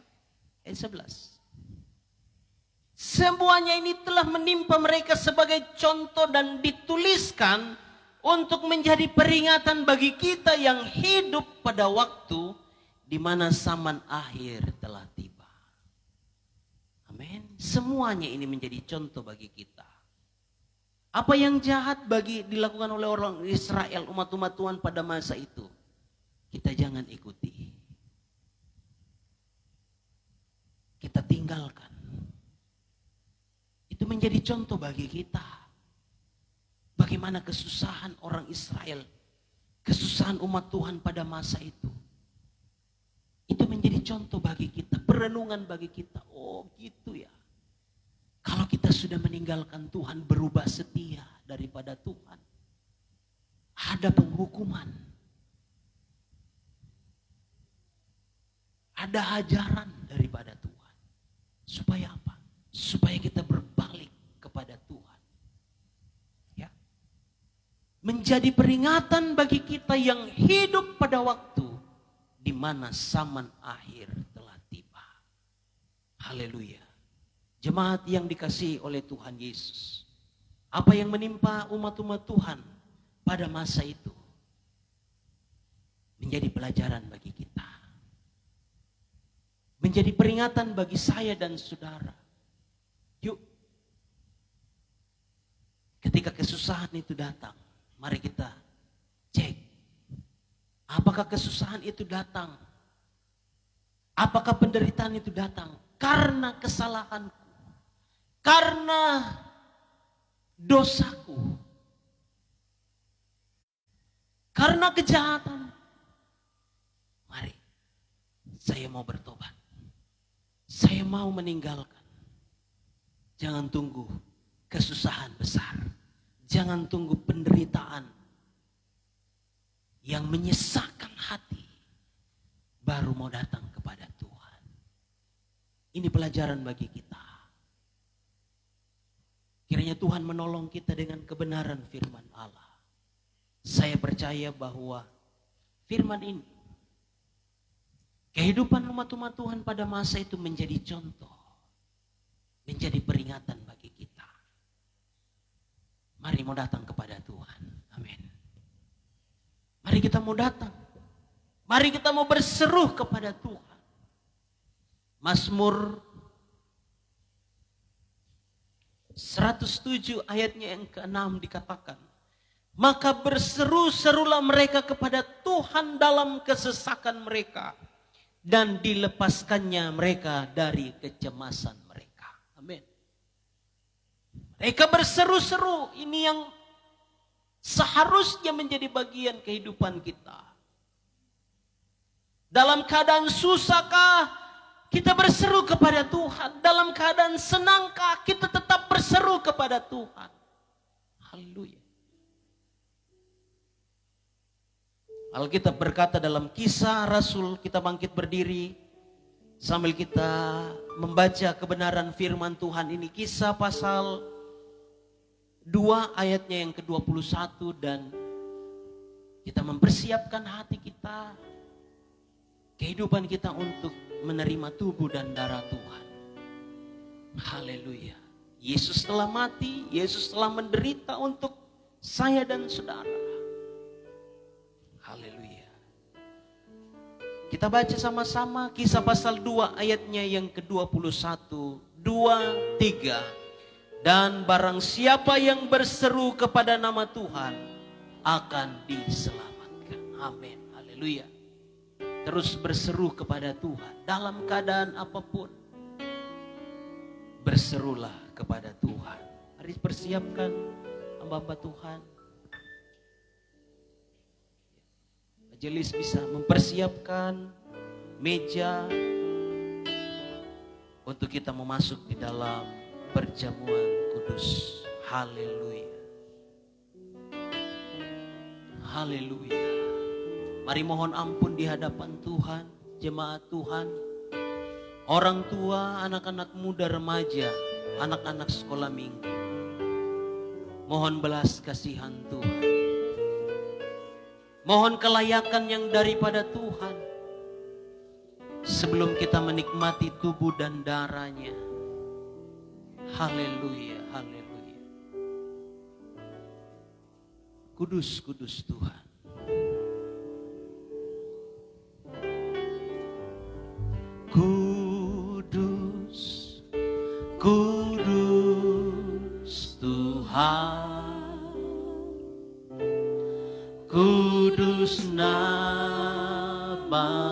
Speaker 3: Ayat 11. Semuanya ini telah menimpa mereka sebagai contoh dan dituliskan untuk menjadi peringatan bagi kita yang hidup pada waktu di mana zaman akhir telah tiba. Amin. Semuanya ini menjadi contoh bagi kita. Apa yang jahat dilakukan oleh orang Israel, umat-umat Tuhan pada masa itu, kita jangan ikuti. Kita tinggalkan. Itu menjadi contoh bagi kita. Bagaimana kesusahan orang Israel, kesusahan umat Tuhan pada masa itu. Itu menjadi contoh bagi kita, perenungan bagi kita. Oh gitu ya. Kalau kita sudah meninggalkan Tuhan, berubah setia daripada Tuhan, ada penghukuman. Ada ajaran daripada Tuhan. Supaya apa? Supaya kita berbalik kepada Tuhan. Ya. Menjadi peringatan bagi kita yang hidup pada waktu di mana zaman akhir telah tiba. Haleluya. Jemaat yang dikasihi oleh Tuhan Yesus. Apa yang menimpa umat-umat Tuhan pada masa itu menjadi pelajaran bagi kita. Menjadi peringatan bagi saya dan saudara. Yuk, ketika kesusahan itu datang, mari kita cek. Apakah kesusahan itu datang? Apakah penderitaan itu datang? Karena kesalahanku. Karena dosaku. Karena kejahatan. Mari, saya mau bertobat. Saya mau meninggalkan. Jangan tunggu kesusahan besar. Jangan tunggu penderitaan yang menyesakkan hati. Baru mau datang kepada Tuhan. Ini pelajaran bagi kita. Kiranya Tuhan menolong kita dengan kebenaran firman Allah. Saya percaya bahwa firman ini, kehidupan umat-umat Tuhan pada masa itu menjadi contoh. Menjadi peringatan bagi kita. Mari mau datang kepada Tuhan. Amin. Mari kita mau datang. Mari kita mau berseru kepada Tuhan. Mazmur 107 ayatnya yang ke-6 dikatakan. Maka berseru-serulah mereka kepada Tuhan dalam kesesakan mereka. Dan dilepaskannya mereka dari kecemasan mereka. Amin. Mereka berseru-seru, ini yang seharusnya menjadi bagian kehidupan kita. Dalam keadaan susahkah kita berseru kepada Tuhan? Dalam keadaan senangkah kita tetap berseru kepada Tuhan? Haleluya. Alkitab berkata dalam Kisah Rasul, kita bangkit berdiri sambil kita membaca kebenaran firman Tuhan ini. Kisah pasal 2 ayatnya yang ke-21, dan kita mempersiapkan hati kita, kehidupan kita untuk menerima tubuh dan darah Tuhan. Haleluya. Yesus telah mati, Yesus telah menderita untuk saya dan saudara. Haleluya. Kita baca sama-sama Kisah pasal 2 ayatnya yang ke-21. 2, 3. Dan barang siapa yang berseru kepada nama Tuhan akan diselamatkan. Amin. Haleluya. Terus berseru kepada Tuhan dalam keadaan apapun. Berserulah kepada Tuhan. Mari persiapkan hamba-hamba Tuhan. Majelis bisa mempersiapkan meja untuk kita memasuk di dalam perjamuan kudus. Haleluya. Haleluya. Mari mohon ampun di hadapan Tuhan, jemaat Tuhan, orang tua, anak-anak muda, remaja, anak-anak sekolah minggu. Mohon belas kasihan Tuhan. Mohon kelayakan yang daripada Tuhan. Sebelum kita menikmati tubuh dan darahnya. Haleluya, haleluya. Kudus, kudus Tuhan. Kudus, kudus Tuhan. Kudus nama-Mu.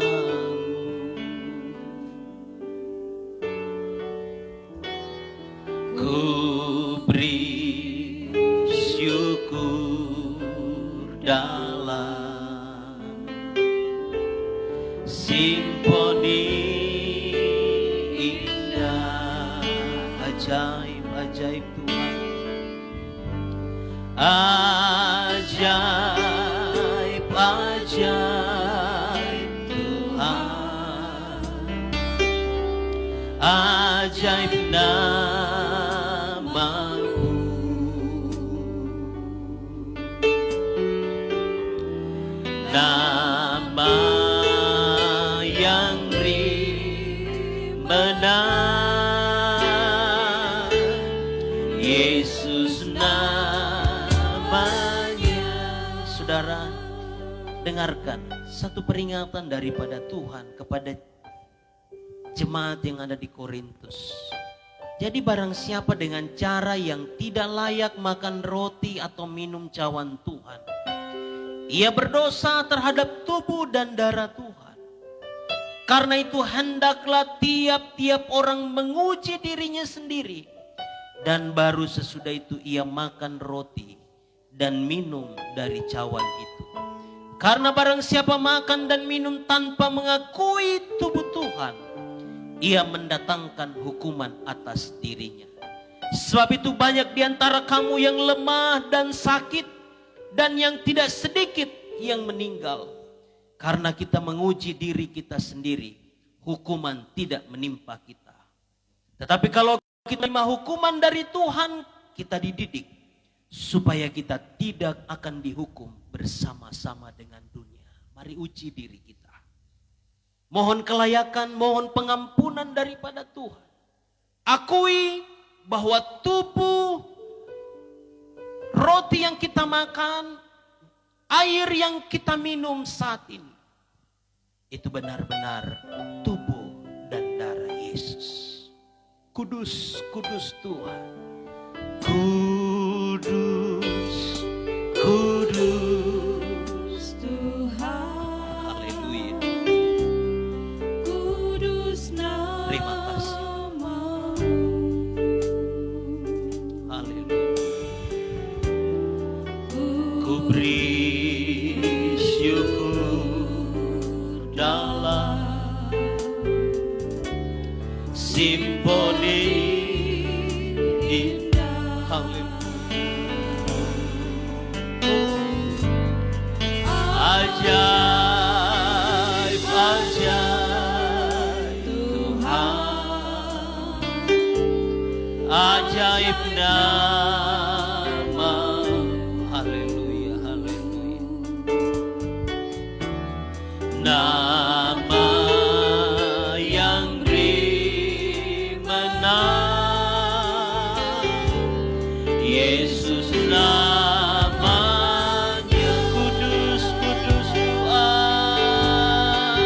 Speaker 3: Ku beri syukur dalam simfoni indah. Ajaib, ajaib Tuhan. Ajaib, ajaib Tuhan. Ajaib nama-Mu. Nama yang benar, Yesus namanya. Saudara, dengarkan satu peringatan daripada Tuhan kepada jemaat yang ada di Korintus. Jadi barang siapa dengan cara yang tidak layak makan roti atau minum cawan Tuhan, ia berdosa terhadap tubuh dan darah Tuhan. Karena itu hendaklah tiap-tiap orang menguji dirinya sendiri, dan baru sesudah itu ia makan roti dan minum dari cawan itu. Karena barang siapa makan dan minum tanpa mengakui tubuh Tuhan, ia mendatangkan hukuman atas dirinya. Sebab itu banyak di antara kamu yang lemah dan sakit, dan yang tidak sedikit yang meninggal. Karena kita menguji diri kita sendiri, hukuman tidak menimpa kita. Tetapi kalau kita terima hukuman dari Tuhan, kita dididik supaya kita tidak akan dihukum bersama-sama dengan dunia. Mari uji diri kita. Mohon kelayakan, mohon pengampunan daripada Tuhan. Akui bahwa tubuh, roti yang kita makan, air yang kita minum saat ini, itu benar-benar tubuh dan darah Yesus. Kudus, kudus Tuhan. Kudus, kudus
Speaker 2: Tuhan.
Speaker 3: Haleluya.
Speaker 2: Kudus
Speaker 3: Terima kasih.
Speaker 2: nama-Mu.
Speaker 3: Haleluya. indah. Ajaib, ajaib Tuhan, ajaib nama. Haleluya, haleluya. Nama yang beri menang, Yesus namanya, kudus, kudus Tuhan.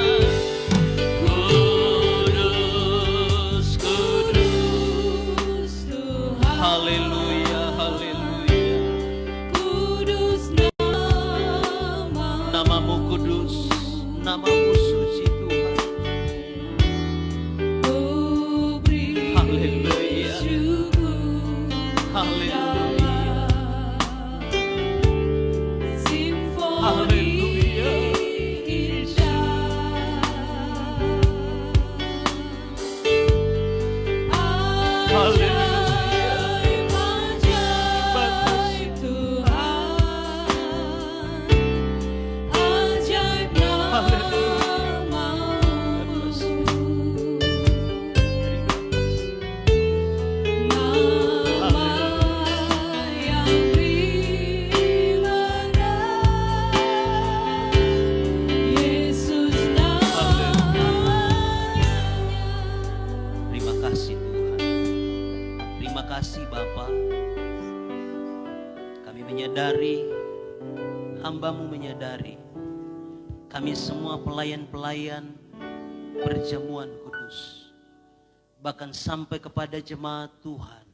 Speaker 3: Kudus, kudus Tuhan. Haleluya, haleluya.
Speaker 2: Kudus
Speaker 3: Namamu kudus, namamu suci Tuhan. Haleluya, haleluya. Haleluya. Terima kasih Tuhan. Terima kasih Bapa. Kami menyadari, hamba-Mu menyadari, kami semua pelayan-pelayan perjamuan kudus, bahkan sampai kepada jemaat Tuhan,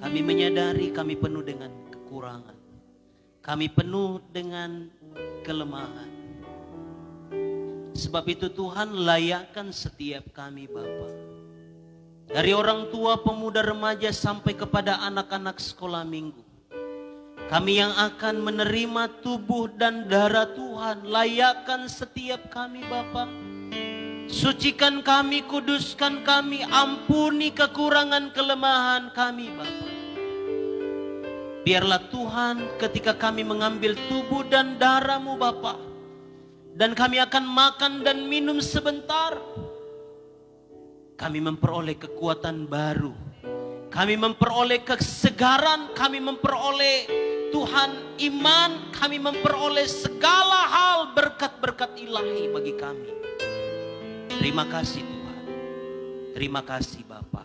Speaker 3: kami menyadari kami penuh dengan kekurangan, kami penuh dengan kelemahan. Sebab itu Tuhan, layakkan setiap kami Bapa, dari orang tua, pemuda, remaja sampai kepada anak-anak sekolah minggu, kami yang akan menerima tubuh dan darah Tuhan, layakkan setiap kami Bapa. Sucikan kami, kuduskan kami, ampuni kekurangan kelemahan kami Bapa. Biarlah Tuhan, ketika kami mengambil tubuh dan darah-Mu Bapa, dan kami akan makan dan minum sebentar, kami memperoleh kekuatan baru, kami memperoleh kesegaran, kami memperoleh Tuhan iman, kami memperoleh segala hal berkat-berkat ilahi bagi kami. Terima kasih Tuhan, terima kasih Bapa.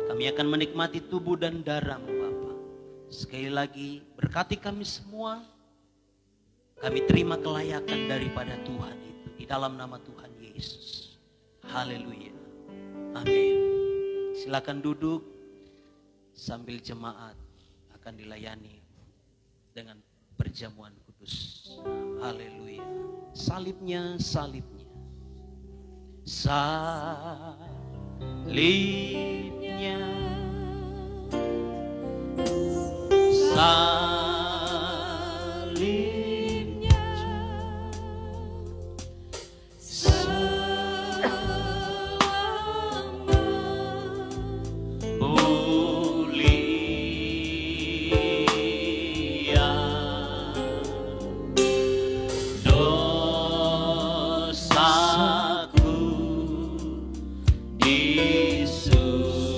Speaker 3: Kami akan menikmati tubuh dan darah-Mu Bapa. Sekali lagi berkati kami semua, kami terima kelayakan daripada Tuhan itu, di dalam nama Tuhan Yesus. Haleluya. Amin. Silakan duduk sambil jemaat akan dilayani dengan perjamuan kudus. Haleluya. Salibnya, salibnya. Salibnya. Salibnya. Dosaku disusah.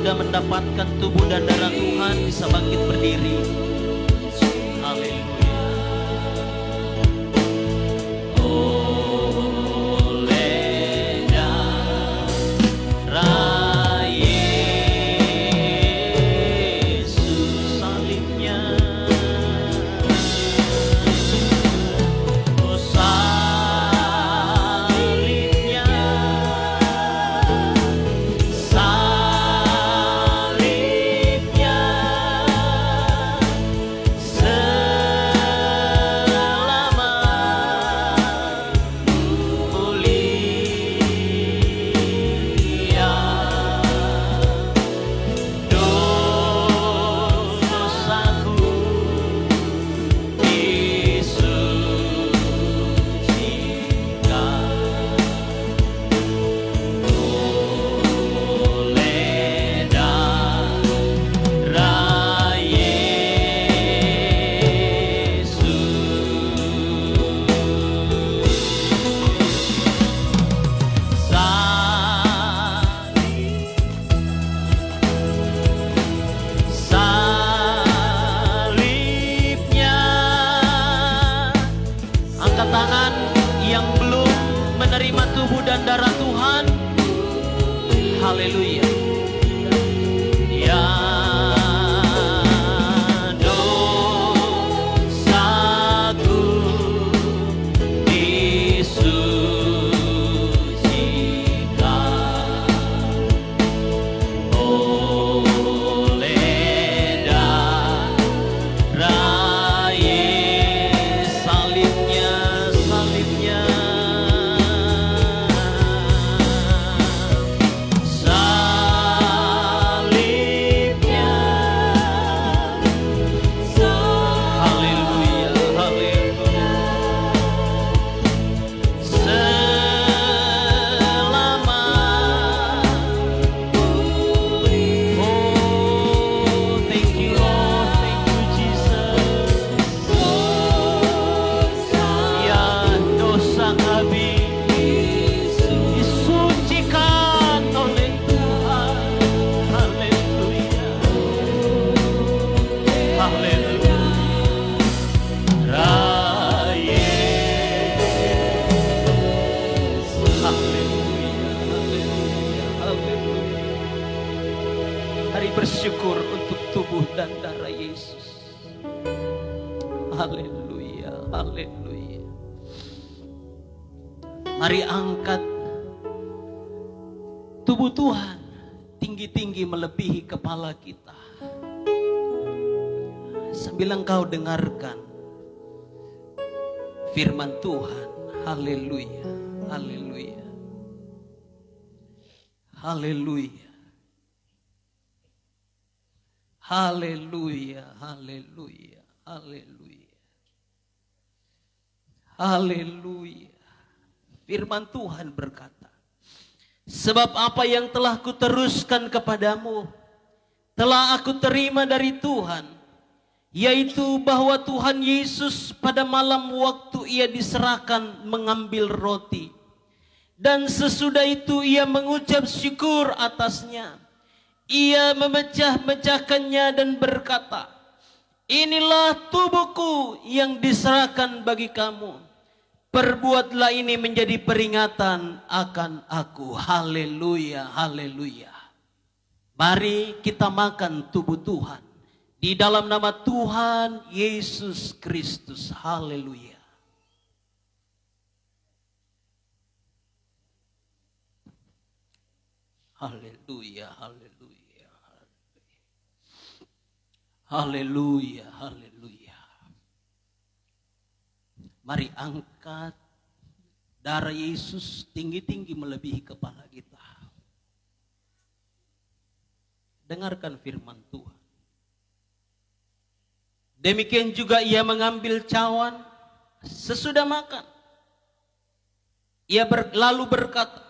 Speaker 3: sudah mendapatkan tubuh dan darah Tuhan bisa bangkit berdiri. Haleluya. Oleh darah Yesus salibnya, oh salibnya, salibnya darah Tuhan. Haleluya. Ya dosaku disucikan oleh darah Yesus, salibnya, salibnya. Hari bersyukur untuk tubuh dan darah Yesus. Haleluya, haleluya. Mari angkat tubuh Tuhan tinggi-tinggi melebihi kepala kita. Sambil engkau dengarkan firman Tuhan. Haleluya, haleluya, haleluya. Haleluya, haleluya, haleluya. Haleluya. Firman Tuhan berkata, sebab apa yang telah kuteruskan kepadamu, telah aku terima dari Tuhan, yaitu bahwa Tuhan Yesus pada malam waktu ia diserahkan mengambil roti, dan sesudah itu ia mengucap syukur atasnya. Ia memecah-mecahkannya dan berkata, inilah tubuhku yang diserahkan bagi kamu. Perbuatlah ini menjadi peringatan akan aku. Haleluya, haleluya. Mari kita makan tubuh Tuhan di dalam nama Tuhan Yesus Kristus. Haleluya. Haleluya, haleluya. Haleluya, haleluya. Mari angkat darah Yesus tinggi-tinggi melebihi kepala kita. Dengarkan firman Tuhan. Demikian juga ia mengambil cawan sesudah makan. Ia lalu berkata,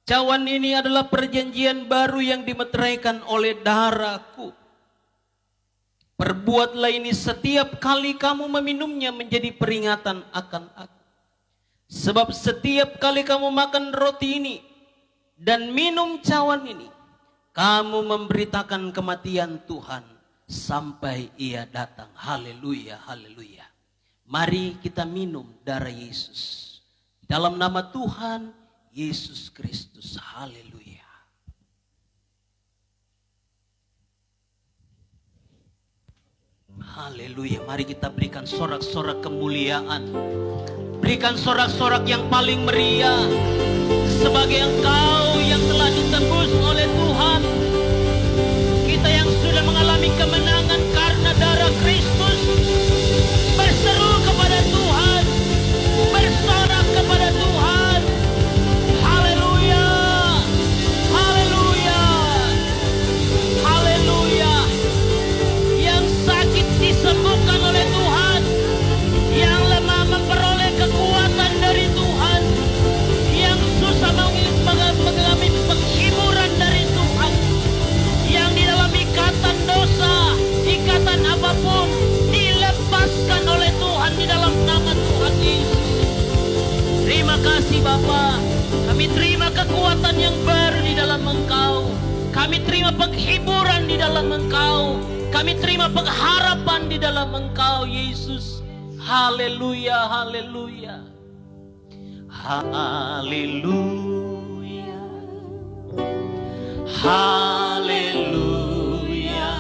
Speaker 3: cawan ini adalah perjanjian baru yang dimeteraikan oleh darahku. Perbuatlah ini setiap kali kamu meminumnya menjadi peringatan akan aku. Sebab setiap kali kamu makan roti ini dan minum cawan ini, Kamu memberitakan kematian Tuhan sampai ia datang. Haleluya, haleluya. Mari kita minum darah Yesus. Dalam nama Tuhan Yesus Kristus. Haleluya. Haleluya. Mari kita berikan sorak-sorak kemuliaan. Berikan sorak-sorak yang paling meriah. Sebagai engkau yang telah ditebus oleh Tuhan. Kita yang sudah mengalami kemenangan karena darah Kristus. Berseru kepada Tuhan. Bersorak kepada Tuhan. Haleluya. Haleluya. Haleluya. Yang sakit disembuhkan oleh Tuhan. Yang lemah memperoleh kekuatan dari Tuhan. Yang susah mengalami penghiburan dari Tuhan. Yang di dalam ikatan dosa, ikatan apapun dilepaskan oleh Tuhan di dalam nama Tuhan Yesus. Terima kasih Bapa. Kami terima kekuatan yang baru di dalam Engkau. Kami terima penghiburan di dalam Engkau. Kami terima pengharapan di dalam Engkau Yesus. Haleluya, haleluya. Haleluya. Haleluya.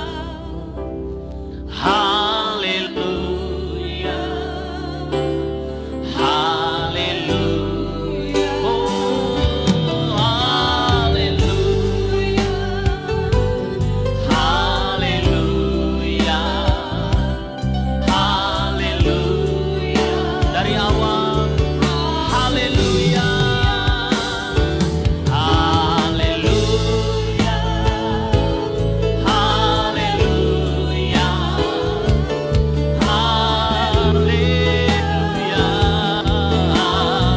Speaker 3: Haleluya. Haleluya. Oh, haleluya. Haleluya. Haleluya. Dari awal. Haleluya. Haleluya. Haleluya. Haleluya.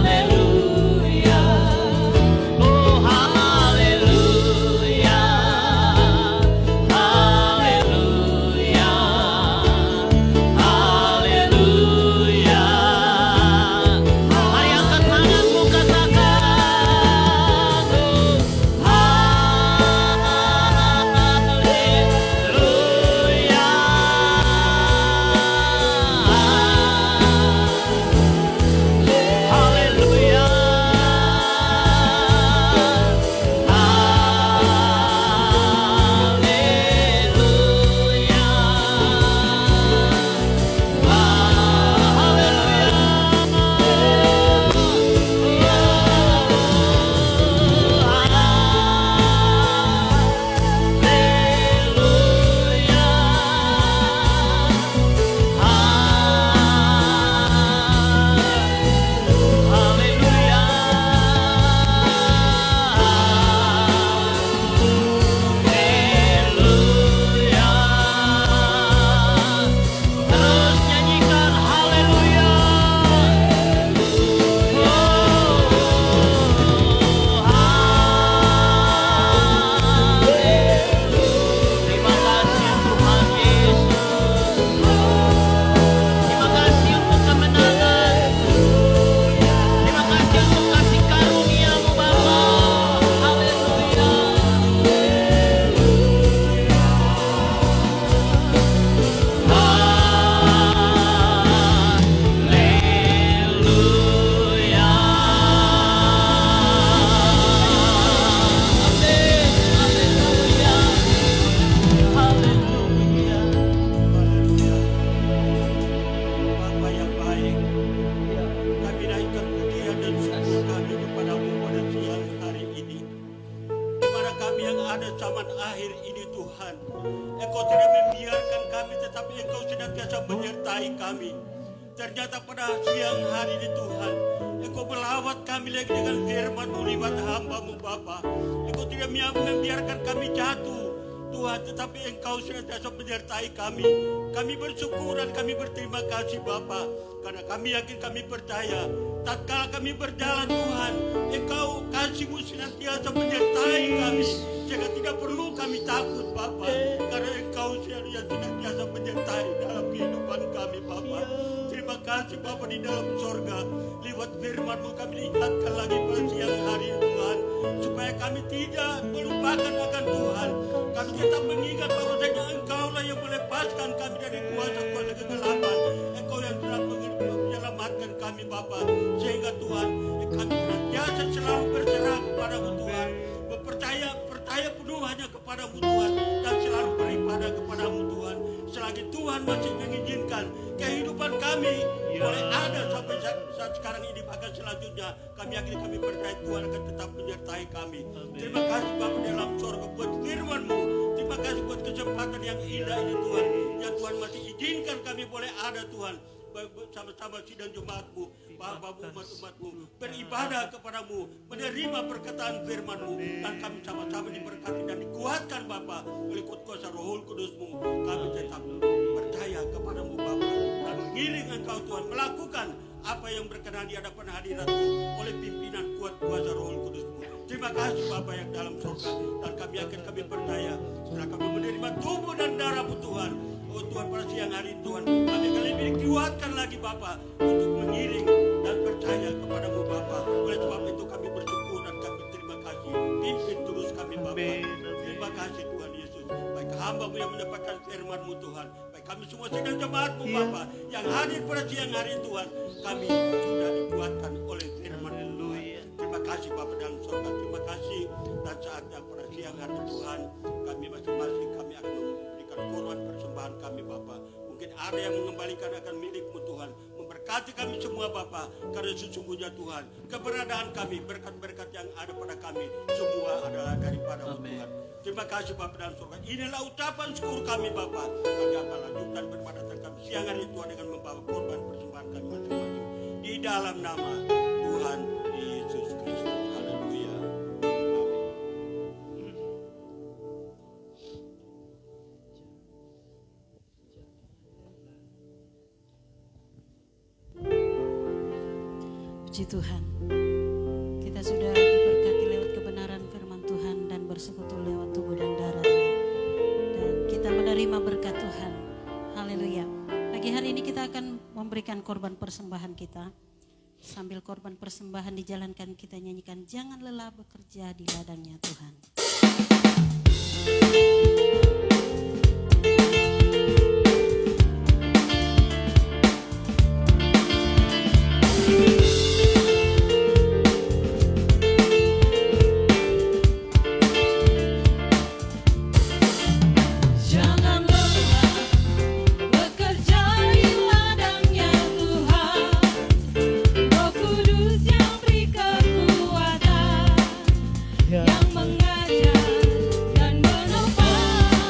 Speaker 3: Haleluya. Oh haleluya. Haleluya. Haleluya. Mari angkat tanganmu katakan oh haleluya. Haleluya. Terus nyanyikan haleluya. Terima kasih Tuhan Yesus. Terima kasih untuk kemenangan. Terima kasih untuk kasih karunia-Mu Bapa. Haleluya. Haleluya. Haleluya.
Speaker 5: Bapa yang baik, kami naikkan pujian dan syukur kami kepadamu pada siang hari ini. Di mana kami yang ada zaman akhir ini Tuhan, Engkau tidak membiarkan kami, tetapi Engkau senantiasa menyertai kami. Ternyata pada siang hari ini Tuhan, Engkau melawat kami lagi dengan firman-Mu lewat hamba-Mu Bapa. Engkau tidak membiarkan kami jatuh Tuhan, tetapi Engkau senantiasa menyertai kami. Kami bersyukur dan kami berterima kasih Bapa, karena kami yakin, kami percaya, tatkala kami berjalan Tuhan, Engkau kasih-Mu senantiasa menyertai kami, sehingga tidak perlu kami takut Bapa, karena Engkau senantiasa menyertai dalam kehidupan kami Bapa. Terima kasih Bapa di dalam sorga. Lewat firman-Mu kami diingatkan lagi pada siang hari Tuhan, supaya kami tidak melupakan akan Tuhan. Kami tetap mengingat bahwasanya Engkau-lah yang melepaskan kami dari kuasa-kuasa kegelapan. Engkau yang telah menyelamatkan kami Bapa, sehingga Tuhan kami senantiasa selalu berserah kepada-Mu Tuhan, percaya penuh hanya kepada-Mu Tuhan, dan selalu beribadah kepada-Mu Tuhan. Selagi Tuhan masih mengizinkan kehidupan kami boleh ada sampai saat sekarang ini, bahkan selanjutnya kami yakin, kami percaya Tuhan akan tetap menyertai kami. Terima kasih Bapa dalam sorga buat firman-Mu. Terima kasih buat kesempatan yang indah ini Tuhan, yang Tuhan masih izinkan kami boleh ada Tuhan, bersama-sama sidang jemaat-Mu, Bapak-Bapak umat-umat-Mu, beribadah kepada-Mu, menerima perkataan firman-Mu, dan kami sama-sama diberkati dan dikuatkan Bapa oleh kuasa Roh Kudus-Mu. Kami tetap percaya kepada-Mu Bapa, dan mengiring Engkau Tuhan melakukan apa yang berkenan di hadapan hadirat-Mu oleh pimpinan kuat kuasa Roh Kudus-Mu. Terima kasih Bapa yang dalam surga, dan kami yakin, kami percaya setelah kami menerima tubuh dan darah-Mu Tuhan, oh Tuhan, pada siang hari Tuhan, kami akan lebih dikuatkan lagi Bapa untuk mengiring dan percaya kepada-Mu Bapa. Oleh sebab itu kami bersyukur dan kami terima kasih. Pimpin terus kami Bapa. Terima kasih Tuhan Yesus. Baik hamba-Mu yang mendapatkan firman-Mu Tuhan, baik kami semua sidang jemaat-Mu Bapa yang hadir pada siang hari Tuhan, kami sudah dikuatkan oleh firman-Mu Tuhan. Terima kasih Bapa dalam surga. Terima kasih, dan saatnya pada siang hari Tuhan, kami masing-masing kami akan memberikan korban persembahan kami Bapa. Mungkin ada yang mengembalikan akan milik-Mu Tuhan. Memberkati kami semua Bapa, karena sesungguhnya Tuhan, keberadaan kami, berkat-berkat yang ada pada kami, semua adalah daripada-Mu Tuhan. Terima kasih Bapa dalam surga. Inilah ucapan syukur kami Bapa. Kami akan lanjutkan peribadatan kami siang hari Tuhan dengan membawa korban persembahan kami masing-masing. Di dalam nama Tuhan Yesus Kristus. Haleluya. Amin.
Speaker 1: Puji Tuhan, kita sudah diberkati lewat kebenaran firman Tuhan dan bersekutu lewat tubuh dan darahnya, dan kita menerima berkat Tuhan. Haleluya. Pagi hari ini kita akan memberikan korban persembahan kita. Sambil korban persembahan dijalankan, kita nyanyikan jangan lelah bekerja di ladangnya Tuhan.
Speaker 6: yang mengajar dan menopang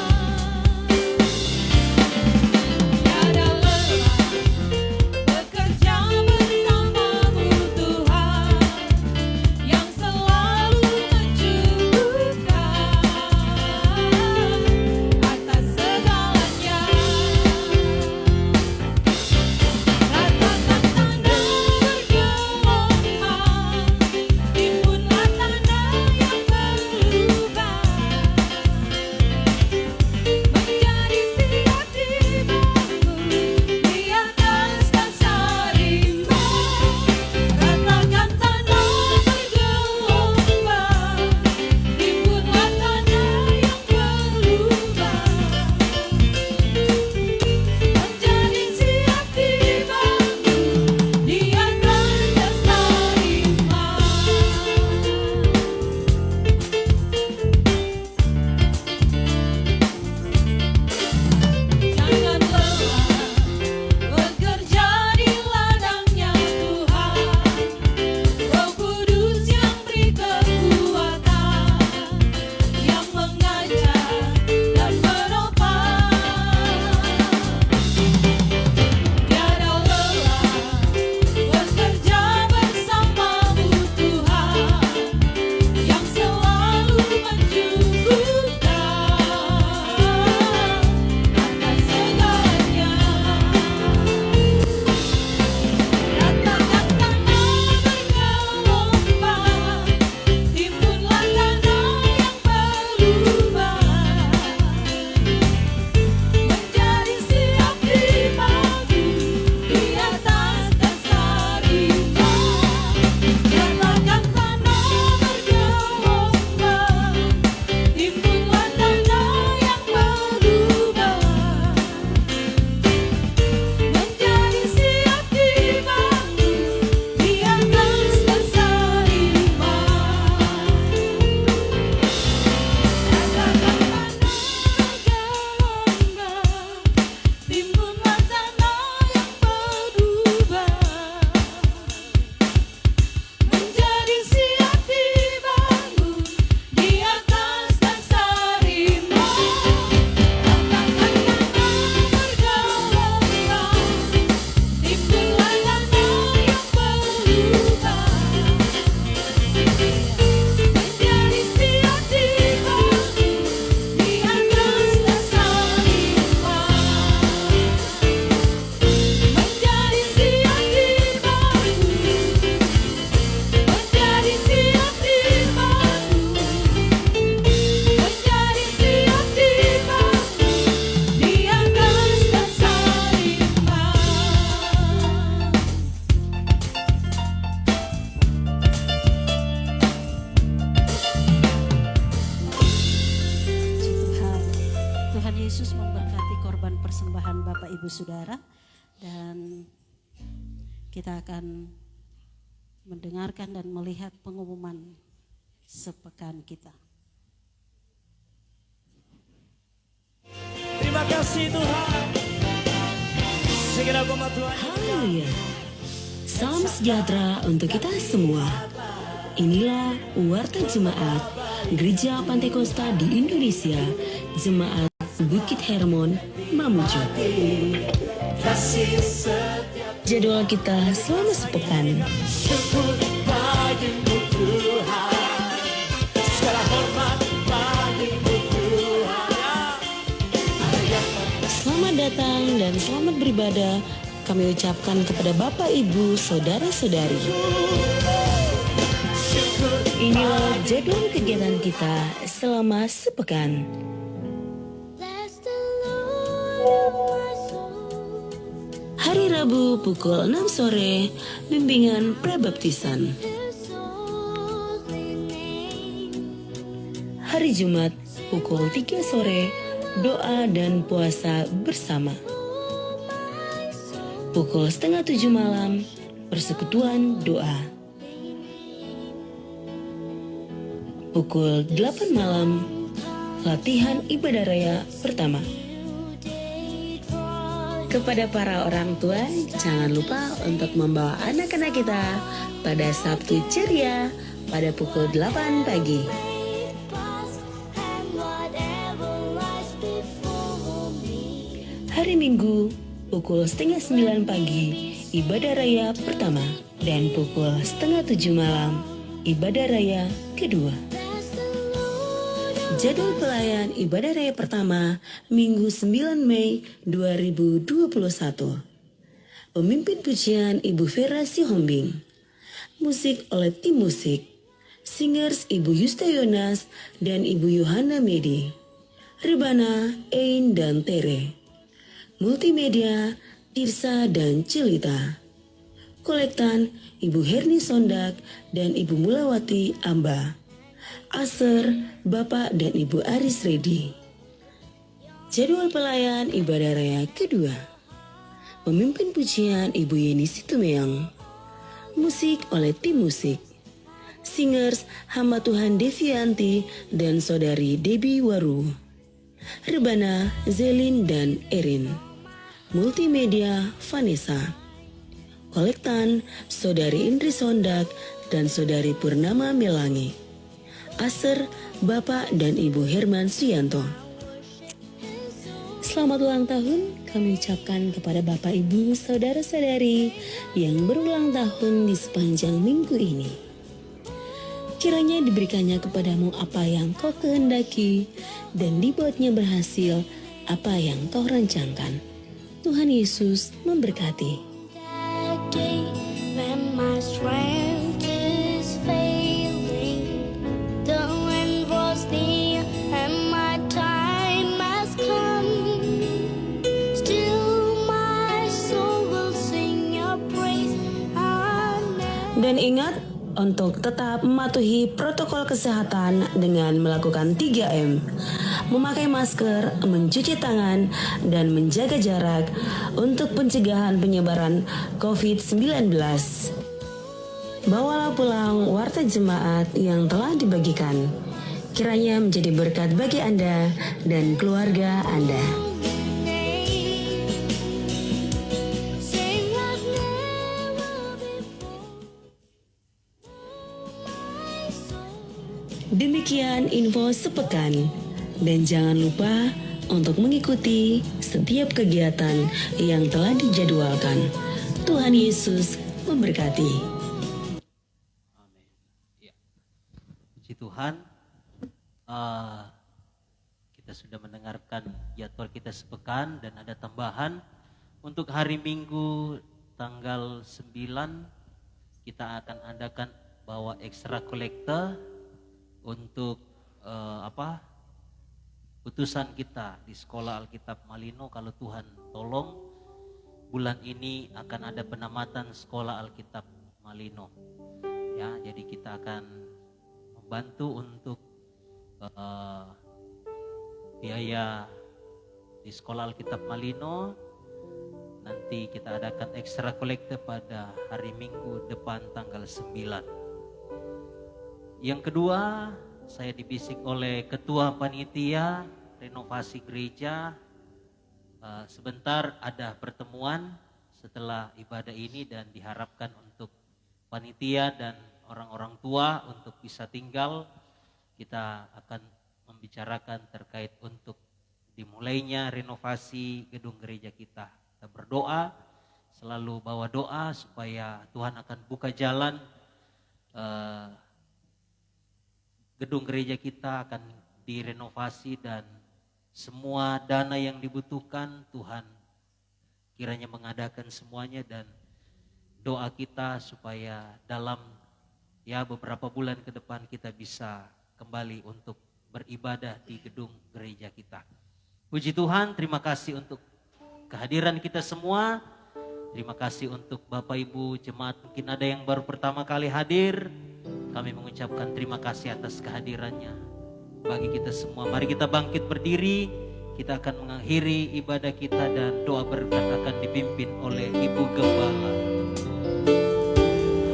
Speaker 1: kita akan mendengarkan dan melihat pengumuman sepekan kita.
Speaker 6: Terima kasih Tuhan. Segera umat Tuhan.
Speaker 7: Haleluya. Salam sejahtera untuk kita semua. Inilah Warta Jemaat Gereja Pantekosta di Indonesia, Jemaat Bukit Hermon, Mamuju. Jadwal kita selama sepekan. Selamat datang dan selamat beribadah kami ucapkan kepada Bapak, Ibu, Saudara-saudari. Inilah jadwal kegiatan kita selama sepekan. Hari Rabu pukul 6 sore, bimbingan prabaptisan. Hari Jumat pukul 3 sore, doa dan puasa bersama. Pukul 6:30 malam, persekutuan doa. Pukul 8 malam, latihan ibadah raya pertama. Kepada para orang tua, jangan lupa untuk membawa anak-anak kita pada Sabtu ceria pada pukul 8 pagi. Hari Minggu, pukul 8:30 pagi, ibadah raya pertama. Dan pukul 6:30 malam, ibadah raya kedua. Jadwal pelayan ibadah raya pertama, Minggu 9 Mei 2021. Pemimpin pujian Ibu Vera Sihombing. Musik oleh tim musik. Singers Ibu Yusta Yonas dan Ibu Yohana Medi. Rebana, Ein dan Tere. Multimedia, Tirsa dan Celita. Kolektan, Ibu Herni Sondak dan Ibu Mulawati Amba. Aser, Bapak dan Ibu Aris Redi. Jadwal pelayan ibadah raya kedua. Pemimpin pujian Ibu Yeni Situmeang. Musik oleh tim musik. Singers Hamba Tuhan Devianti dan Saudari Debbie Waru. Rebana, Zelin dan Erin. Multimedia, Vanessa. Kolektan, Saudari Indri Sondak dan Saudari Purnama Melangi. Aser, Bapak dan Ibu Herman Suyanto. Selamat ulang tahun kami ucapkan kepada Bapak, Ibu, Saudara-saudari yang berulang tahun di sepanjang minggu ini. Kiranya diberikannya kepadamu apa yang kau kehendaki dan dibuatnya berhasil apa yang kau rancangkan. Tuhan Yesus memberkati. Dan ingat untuk tetap mematuhi protokol kesehatan dengan melakukan 3M. Memakai masker, mencuci tangan, dan menjaga jarak untuk pencegahan penyebaran COVID-19. Bawalah pulang warta jemaat yang telah dibagikan. Kiranya menjadi berkat bagi Anda dan keluarga Anda. Demikian info sepekan, dan jangan lupa untuk mengikuti setiap kegiatan yang telah dijadwalkan. Tuhan Yesus memberkati.
Speaker 3: Amin. Ya. Puji Tuhan, kita sudah mendengarkan jadwal kita sepekan dan ada tambahan untuk hari Minggu tanggal 9 kita akan adakan bawa ekstra kolektor untuk putusan kita di Sekolah Alkitab Malino. Kalau Tuhan tolong, bulan ini akan ada penamatan Sekolah Alkitab Malino. Ya, jadi kita akan membantu untuk biaya di Sekolah Alkitab Malino. Nanti kita adakan ekstra kolekte pada hari Minggu depan tanggal 9. Yang kedua, saya dibisik oleh Ketua Panitia Renovasi Gereja. Sebentar ada pertemuan setelah ibadah ini dan diharapkan untuk panitia dan orang-orang tua untuk bisa tinggal. Kita akan membicarakan terkait untuk dimulainya renovasi gedung gereja kita. Kita berdoa, selalu bawa doa supaya Tuhan akan buka jalan. Gedung gereja kita akan direnovasi dan semua dana yang dibutuhkan Tuhan kiranya mengadakan semuanya, dan doa kita supaya dalam beberapa bulan ke depan kita bisa kembali untuk beribadah di gedung gereja kita. Puji Tuhan, terima kasih untuk kehadiran kita semua. Terima kasih untuk Bapak Ibu jemaat, mungkin ada yang baru pertama kali hadir. Kami mengucapkan terima kasih atas kehadirannya bagi kita semua. Mari kita bangkit berdiri, kita akan mengakhiri ibadah kita dan doa berkat akan dipimpin oleh Ibu Gembala.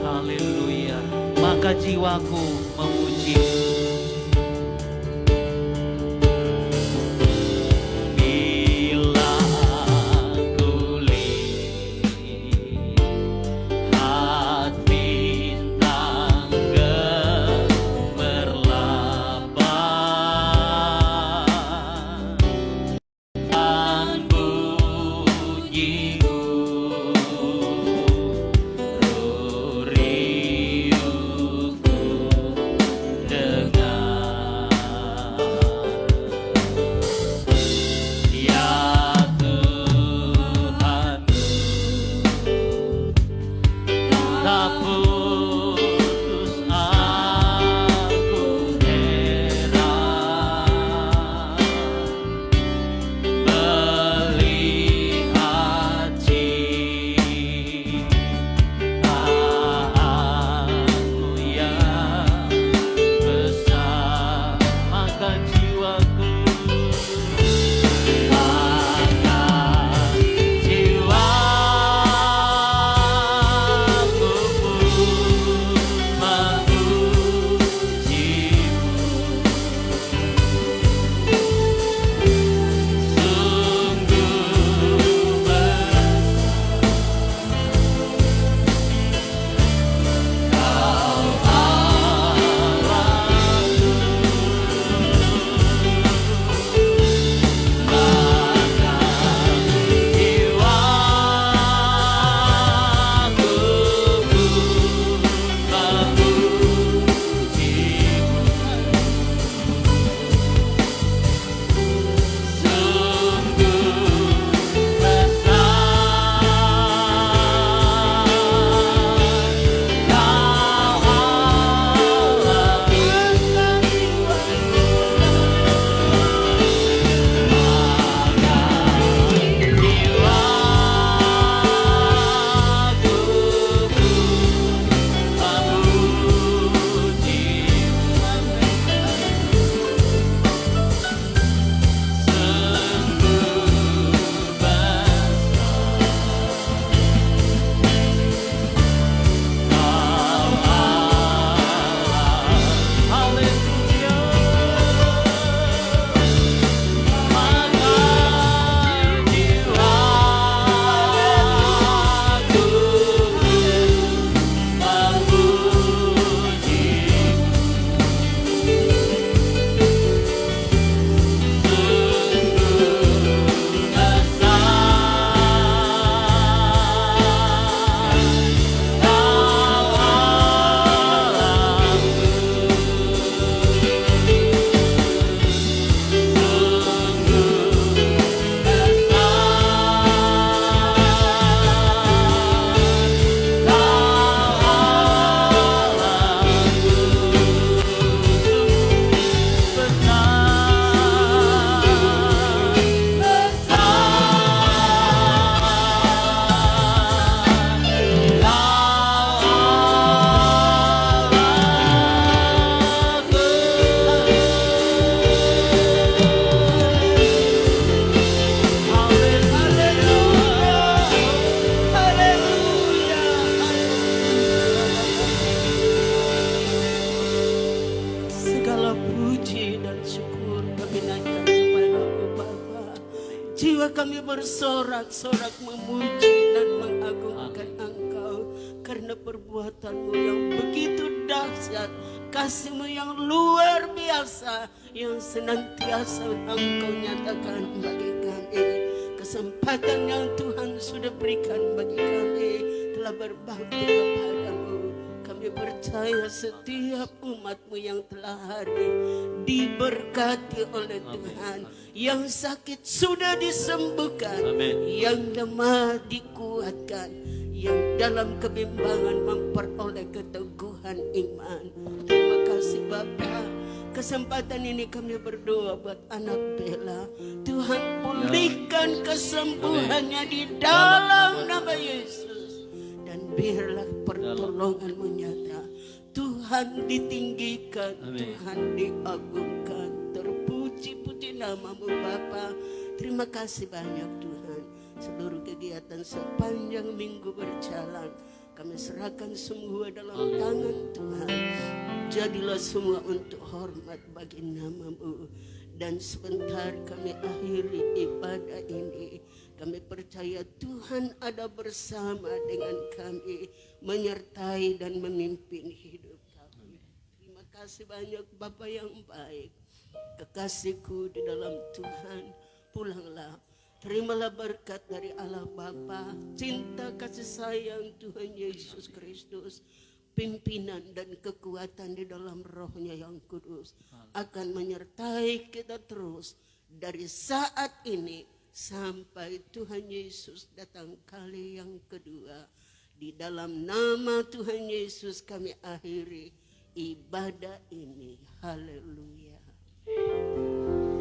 Speaker 3: Haleluya, maka jiwaku memuji.
Speaker 8: kami bersorak-sorak memuji dan mengagungkan Engkau karena perbuatan-Mu yang begitu dahsyat, kasih-Mu yang luar biasa yang senantiasa Engkau nyatakan bagi kami. Kesempatan yang Tuhan sudah berikan bagi kami telah berbakti kepada-Mu. Kami percaya setiap umat-Mu yang telah hadir diberkati oleh Tuhan. Yang sakit sudah disembuhkan, yang lemah dikuatkan, yang dalam kebimbangan memperoleh keteguhan iman. Terima kasih Bapa. Kesempatan ini kami berdoa buat anak Bella. Tuhan pulihkan kesembuhannya di dalam nama Yesus. Dan biarlah pertolongan-Mu nyata. Tuhan ditinggikan, Tuhan diagungkan. Terpuji-puji nama-Mu Bapa. Terima kasih banyak Tuhan. Seluruh kegiatan sepanjang minggu berjalan, kami serahkan semua dalam tangan Tuhan. Jadilah semua untuk hormat bagi nama-Mu. Dan sebentar kami akhiri ibadah ini. Kami percaya Tuhan ada bersama dengan kami, menyertai dan memimpin hidup kami. Terima kasih banyak Bapa yang baik. Kekasihku di dalam Tuhan, pulanglah. Terimalah berkat dari Allah Bapa, cinta kasih sayang Tuhan Yesus Kristus, pimpinan dan kekuatan di dalam Roh-Nya yang kudus akan menyertai kita terus dari saat ini sampai Tuhan Yesus datang kali yang kedua. Di dalam nama Tuhan Yesus kami akhiri ibadah ini. Haleluya.
Speaker 6: Haleluya.